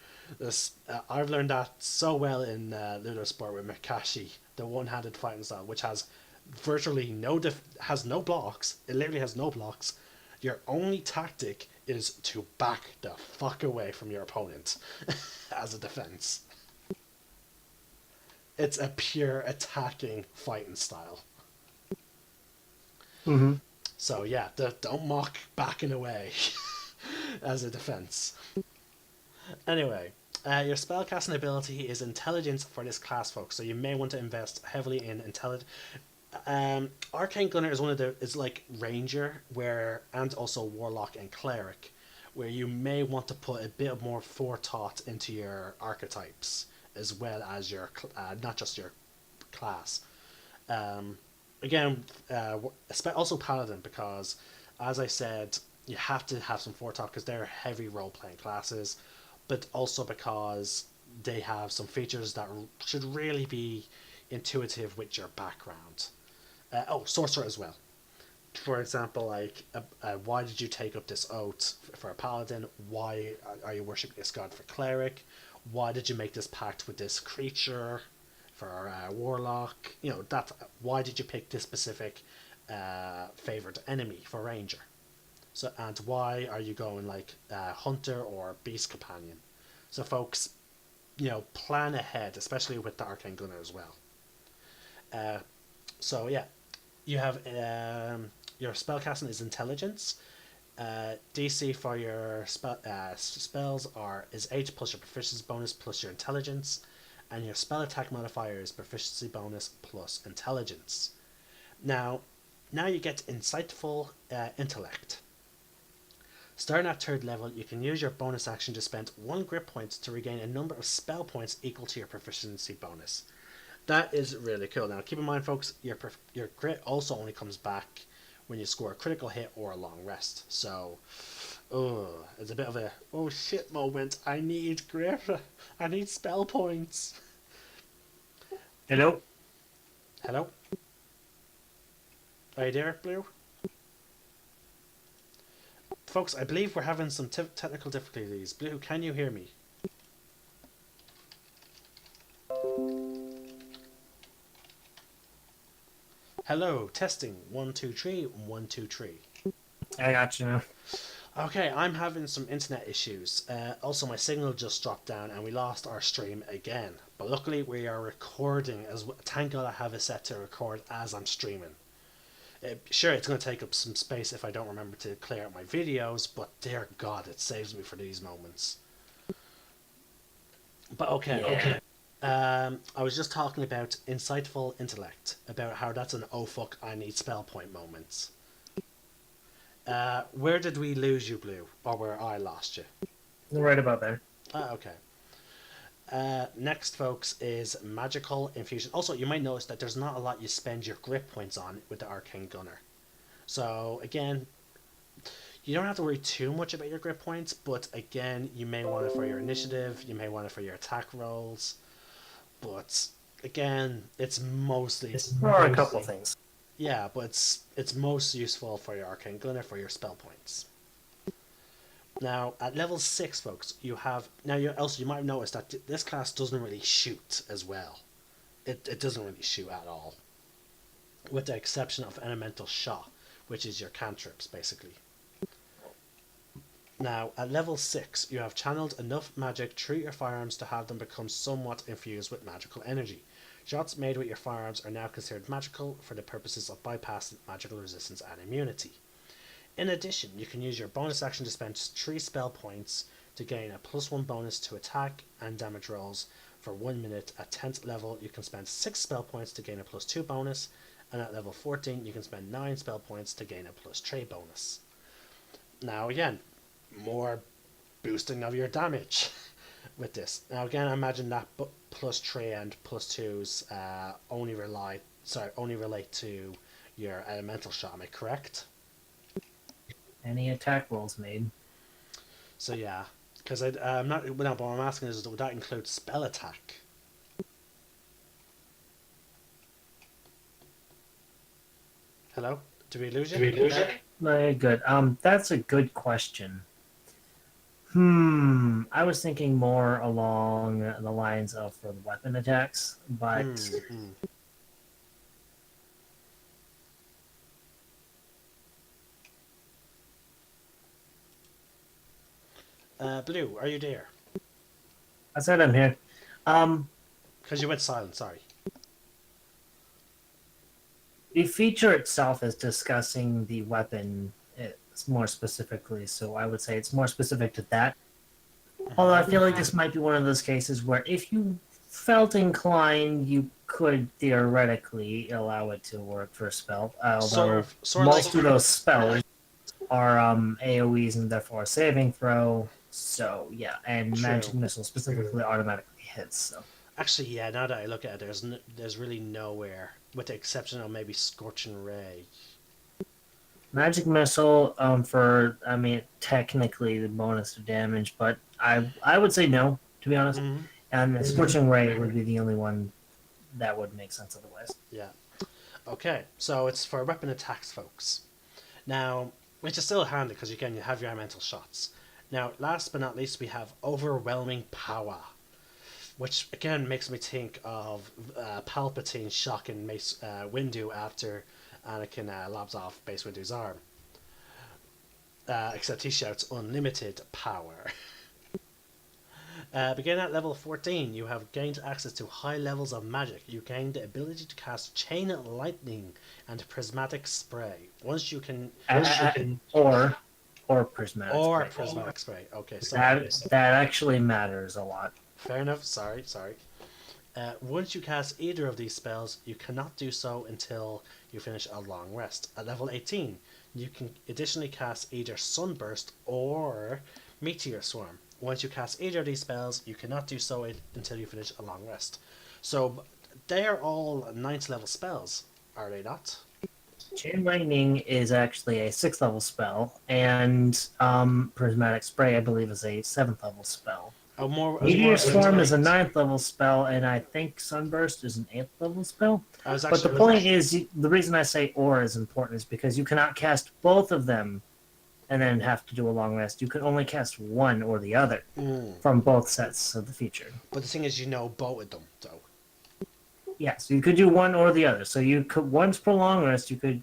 I've learned that so well in Ludo Sport with Makashi, the one-handed fighting style, which has virtually has no blocks. It literally has no blocks. Your only tactic is to back the fuck away from your opponent as a defense. It's a pure attacking fighting style. Mm-hmm. So yeah, don't mock backing away as a defense. Anyway, your spellcasting ability is intelligence for this class, folks. So you may want to invest heavily in intelligence. Arcane Gunner is like Ranger, and also Warlock and Cleric, where you may want to put a bit more forethought into your archetypes as well as your not just your class. Again, also Paladin, because as I said, you have to have some forethought because they're heavy role playing classes, but also because they have some features that should really be intuitive with your background. Sorcerer as well. For example, like, why did you take up this oath for a paladin? Why are you worshipping this god for cleric? Why did you make this pact with this creature for warlock? You know, why did you pick this specific favored enemy for ranger? So, and why are you going like hunter or beast companion? So, folks, you know, plan ahead, especially with the Arcane Gunner as well. So yeah, you have your spellcasting is intelligence. DC for your spells is 8 plus your proficiency bonus plus your intelligence, and your spell attack modifier is proficiency bonus plus intelligence. Now you get insightful intellect. Starting at 3rd level, you can use your bonus action to spend 1 grit point to regain a number of spell points equal to your proficiency bonus. That is really cool. Now, keep in mind, folks, your grit also only comes back when you score a critical hit or a long rest. So, it's a bit of a oh shit moment. I need grit. I need spell points. Hello? Hello? Are you there, Blue? Folks, I believe we're having some technical difficulties. Blue, can you hear me? Hello, testing 1 2 3 1 2 3. I got you now. Okay, I'm having some internet issues. Also, my signal just dropped down and we lost our stream again. But luckily, we are recording. Thank God I have it set to record as I'm streaming. Sure, it's going to take up some space if I don't remember to clear out my videos, but dear God, it saves me for these moments. But okay, Yeah. okay. I was just talking about insightful intellect, about how that's an oh fuck, I need spell point moments. Where did we lose you, Blue? Or where I lost you? Right about there. Okay. Next, folks, is magical infusion. Also, you might notice that there's not a lot you spend your grip points on with the arcane gunner. So again, you don't have to worry too much about your grip points, but again, you may want it for your initiative, you may want it for your attack rolls, but again, it's mostly It's for a couple things. yeah, but it's most useful for your arcane gunner for your spell points. Now, at level 6, folks, you have... Now, you might have noticed that this class doesn't really shoot as well. It doesn't really shoot at all. With the exception of elemental shot, which is your cantrips, basically. Now, at level 6, you have channeled enough magic through your firearms to have them become somewhat infused with magical energy. Shots made with your firearms are now considered magical for the purposes of bypassing magical resistance and immunity. In addition, you can use your bonus action to spend 3 spell points to gain a +1 bonus to attack and damage rolls for 1 minute. At 10th level, you can spend 6 spell points to gain a +2 bonus, and at level 14, you can spend 9 spell points to gain a +3 bonus. Now again, more boosting of your damage with this. Now again, I imagine that +3 and +2s only relate to your elemental shot. Am I correct? Any attack rolls made. So yeah, because I'm not. No, but what I'm asking is, would that include spell attack? Hello, did we lose you? Very good. That's a good question. I was thinking more along the lines of for the weapon attacks, but Blue, are you there? I said I'm here. Because you went silent. Sorry. The feature itself is discussing the weapon more specifically, so I would say it's more specific to that. Although I feel like this might be one of those cases where if you felt inclined, you could theoretically allow it to work for a spell. Although most of those spells are AoEs and therefore a saving throw. So yeah, and True. magic missile specifically automatically hits. So Actually, yeah. Now that I look at it, there's really nowhere, with the exception of maybe Scorching Ray. magic missile technically the bonus to damage, but I would say no, to be honest. Mm-hmm. And the scorching ray would be the only one that would make sense otherwise. Yeah. Okay, so it's for weapon attacks, folks. Now, which is still handy because again you have your elemental shots. Now, last but not least, we have overwhelming power, which again makes me think of Palpatine shocking Mace Windu after Anakin lobs off Mace Windu's arm. Except he shouts unlimited power. Beginning at level 14, you have gained access to high levels of magic. You gain the ability to cast Chain Lightning and Prismatic Spray. Or prismatic spray. Prismatic Spray. Okay, so that actually matters a lot. fair enough. Sorry. Once you cast either of these spells, you cannot do so until you finish a long rest. At level 18, you can additionally cast either Sunburst or Meteor Swarm. Once you cast either of these spells, you cannot do so until you finish a long rest. So they are all 9th level spells, are they not? Chain Lightning is actually a 6th level spell, and Prismatic Spray, I believe, is a 7th level spell. Meteor Swarm is a 9th level spell, and I think Sunburst is an 8th level spell. But the point is, the reason I say or is important is because you cannot cast both of them and then have to do a long rest. You can only cast one or the other from both sets of the feature. But the thing is, you know both of them, though. Yeah, so you could do one or the other. So you could, once per long rest, you could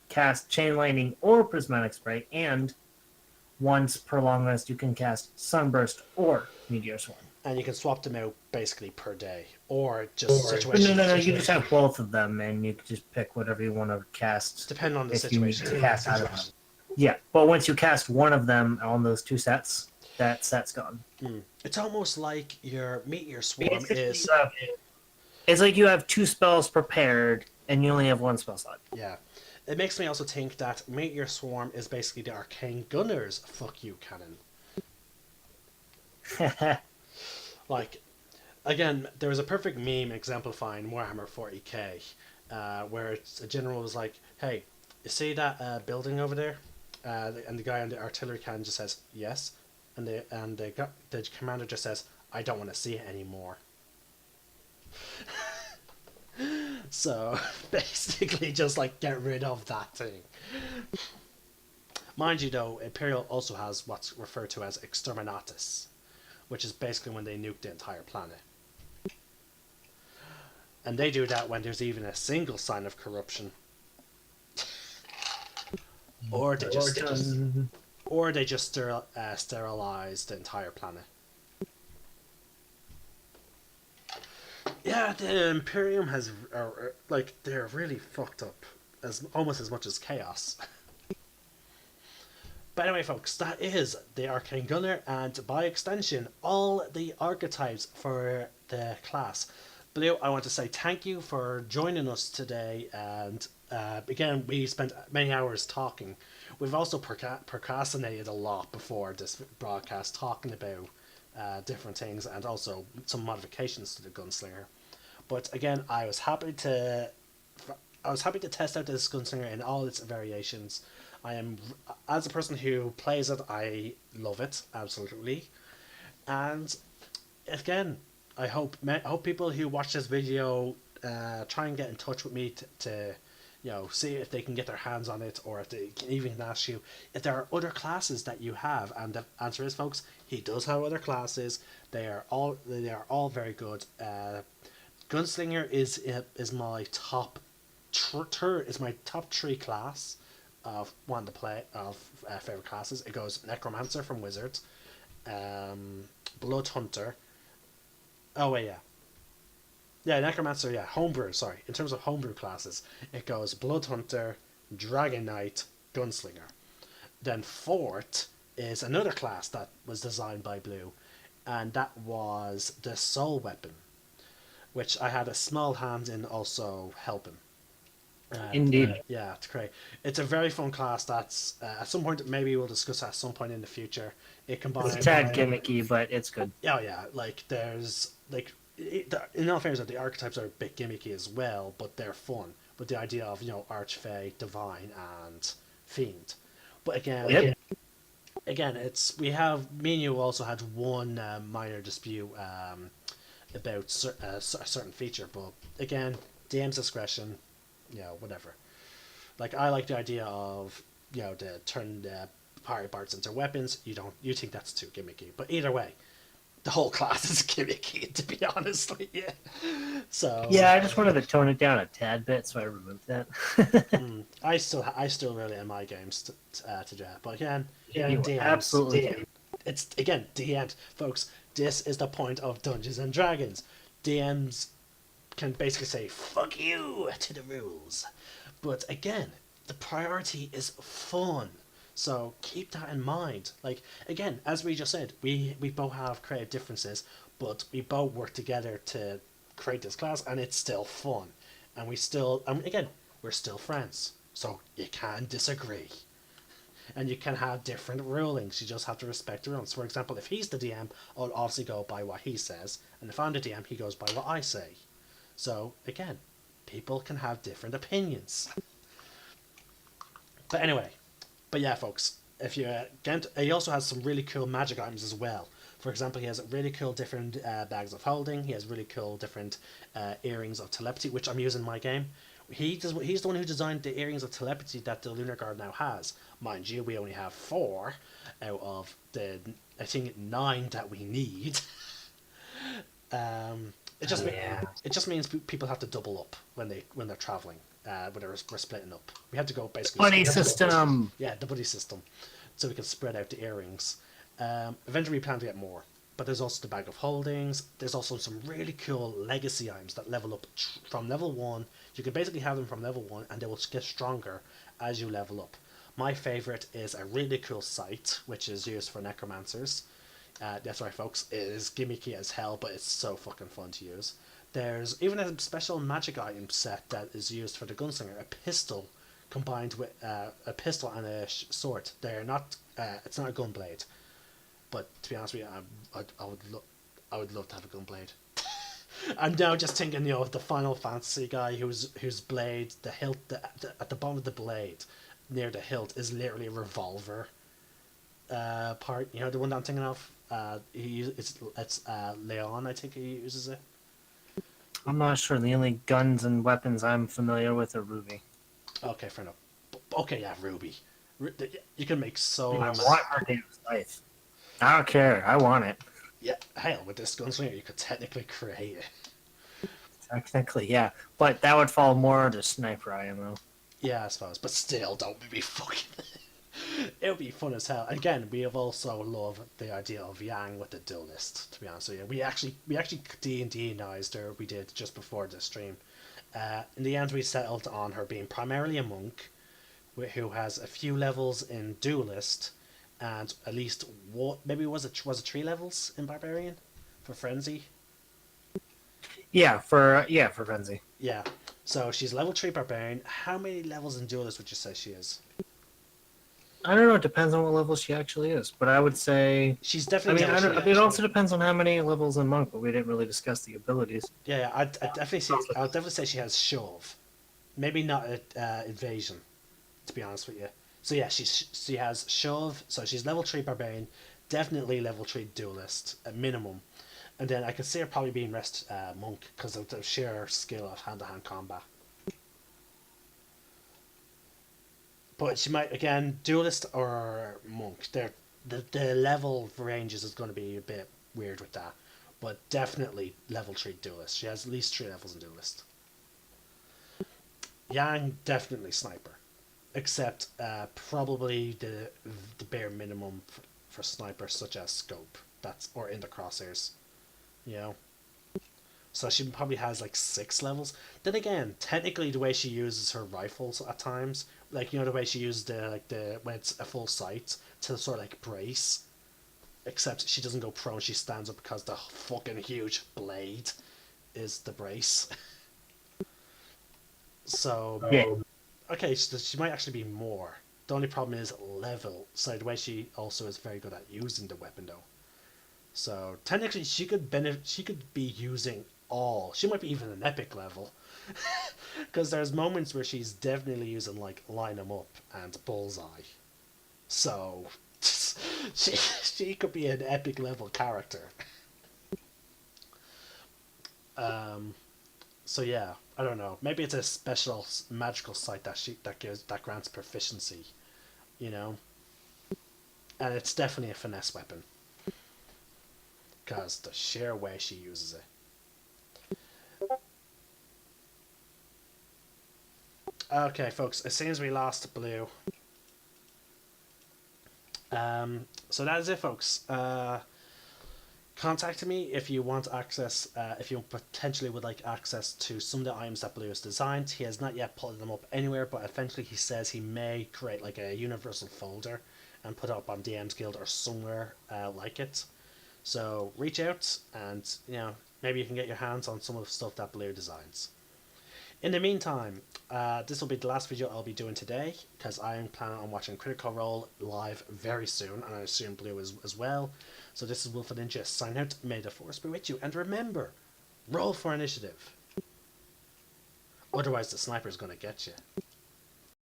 cast Chain Lightning or Prismatic Spray, and once per long rest, you can cast Sunburst or Meteor Swarm. and you can swap them out basically per day, or just No, situations. no, no. You just have both of them, and you can just pick whatever you want to cast. Depending on the If you need situation. to cast out of them. Yeah, but once you cast one of them on those two sets, that set's gone. It's almost like your meteor swarm Basically, is. it's like you have two spells prepared, and you only have one spell slot. Yeah. It makes me also think that meteor swarm is basically the arcane gunner's fuck you cannon. Like, again, there was a perfect meme exemplifying Warhammer 40k, where a general was like, "Hey, you see that building over there?" And the guy on the artillery cannon just says, "Yes," and the commander just says, "I don't want to see it anymore." So basically, just like get rid of that thing. Mind you, though, Imperial also has what's referred to as exterminatus, which is basically when they nuke the entire planet. And they do that when there's even a single sign of corruption. Or they just sterilize the entire planet. Yeah, the Imperium has like they're really fucked up, almost as much as Chaos. But anyway, folks, that is the Arcane Gunner, and by extension, all the archetypes for the class. Blue, I want to say thank you for joining us today, and again, we spent many hours talking. We've also procrastinated a lot before this broadcast, talking about different things and also some modifications to the Gunslinger. But again, I was happy to test out this Gunslinger in all its variations. I am, as a person who plays it, I love it absolutely, and again, I hope people who watch this video try and get in touch with me to see if they can get their hands on it, or if they can even ask you if there are other classes that you have. And the answer is, folks, he does have other classes. They are all very good. Gunslinger is my top top three class of favorite classes. It goes Necromancer from Wizards, Blood Hunter. Oh wait, yeah, Necromancer. Yeah, Homebrew. Sorry, in terms of Homebrew classes, it goes Blood Hunter, Dragon Knight, Gunslinger. Then Fort is another class that was designed by Blue, and that was the Soul Weapon, which I had a small hand in also helping. Indeed. Yeah, it's great. It's a very fun class. That's at some point maybe we'll discuss at some point in the future. It combines. It's a tad gimmicky, but it's good. Oh yeah, like there's like in all fairness, the archetypes are a bit gimmicky as well, but they're fun. With the idea of Archfey, Divine, and Fiend. But again, it's me and you also had one minor dispute about a certain feature, but again, DM's discretion. Whatever. Like, I like the idea of to turn the party parts into weapons. You think that's too gimmicky, but either way, the whole class is gimmicky, to be honest with you. So yeah, I just wanted to tone it down a tad bit, so I removed that. I still really in my games to do that, but again, DMs, absolutely. DM. It's again DM, folks. This is the point of Dungeons and Dragons. DMs can basically say "fuck you" to the rules, but again, the priority is fun. So keep that in mind. Like, again, as we just said, we both have creative differences, but we both work together to create this class, and it's still fun. And again, we're still friends. So you can disagree. And you can have different rulings. You just have to respect the rules. For example, if he's the DM, I'll obviously go by what he says. And if I'm the DM, he goes by what I say. So, again, people can have different opinions. But anyway, yeah, folks, if you he also has some really cool magic items as well. For example, he has really cool different bags of holding. He has really cool different earrings of telepathy, which I'm using in my game. He's the one who designed the earrings of telepathy that the Lunar Guard now has. Mind you, we only have 4 out of the, I think, 9 that we need. It just means people have to double up when they're traveling. When we're splitting up, we have to go basically buddy system. Yeah, the buddy system, so we can spread out the earrings. Eventually, we plan to get more, But there's also the bag of holdings. There's also some really cool legacy items that level up from level 1. You can basically have them from level 1 and they will get stronger as you level up. My favorite is a really cool sight, which is used for necromancers. That's right, folks. It is gimmicky as hell, but it's so fucking fun to use. There's even a special magic item set that is used for the gunslinger, a pistol combined with a pistol and a sword. They're not. It's not a gun blade, but to be honest with you, I would love to have a gun blade. I'm now just thinking, the Final Fantasy guy whose blade, the hilt, at the bottom of the blade, near the hilt, is literally a revolver part. The one that I'm thinking of. It's Leon, I think he uses it. I'm not sure. The only guns and weapons I'm familiar with are Ruby. Okay, fair enough. Okay, yeah, Ruby. You can make so I much. want her damn scythe. I don't care. I want it. Yeah, hell, with this gunslinger, you could technically create it. Technically, yeah. But that would fall more under sniper IMO. Yeah, I suppose. But still, don't be fucking... It would be fun as hell. Again, we have also loved the idea of Yang with the duelist, to be honest with you. We actually D&D-ized her, we did just before the stream. In the end, we settled on her being primarily a monk, who has a few levels in duelist, and at least maybe was it 3 levels in barbarian for frenzy. Yeah, for frenzy. Yeah, so she's level 3 barbarian. How many levels in duelist would you say she is? I don't know. It depends on what level she actually is, but I would say she's definitely. It also depends on how many levels in monk, but we didn't really discuss the abilities. Yeah, I'd definitely say she has shove, maybe not invasion, to be honest with you. So yeah, she has shove, so she's level 3 barbarian, definitely level 3 duelist at minimum, and then I could see her probably being rest monk because of the sheer skill of hand-to-hand combat. But she might, again, duelist or monk. The level ranges is going to be a bit weird with that. But definitely level 3 duelist. She has at least 3 levels in duelist. Yang, definitely sniper. Except probably the bare minimum for sniper, such as scope. Or in the crosshairs. So she probably has like 6 levels. Then again, technically the way she uses her rifles at times, like the way she uses the when it's a full sight to sort of like brace, except she doesn't go prone, she stands up because the fucking huge blade is the brace. So yeah. Okay, so she might actually be more. The only problem is level. So the way she also is very good at using the weapon though. So technically she could be using all. She might be even an epic level. Because there's moments where she's definitely using like line 'em up and bullseye. So she could be an epic level character. So yeah, I don't know. Maybe it's a special magical sight that grants proficiency, and it's definitely a finesse weapon because the sheer way she uses it. Okay, folks, it seems we lost Blue. So that is it, folks. Contact me if you want access, if you potentially would like access to some of the items that Blue has designed. He has not yet put them up anywhere, but eventually he says he may create like a universal folder and put it up on DM's Guild or somewhere like it. So reach out and, maybe you can get your hands on some of the stuff that Blue designs. In the meantime, this will be the last video I'll be doing today because I am planning on watching Critical Role live very soon, and I assume Blue is as well. So this is Wolf Ninja signing out. May the Force be with you, and remember, roll for initiative. Otherwise the sniper's going to get you.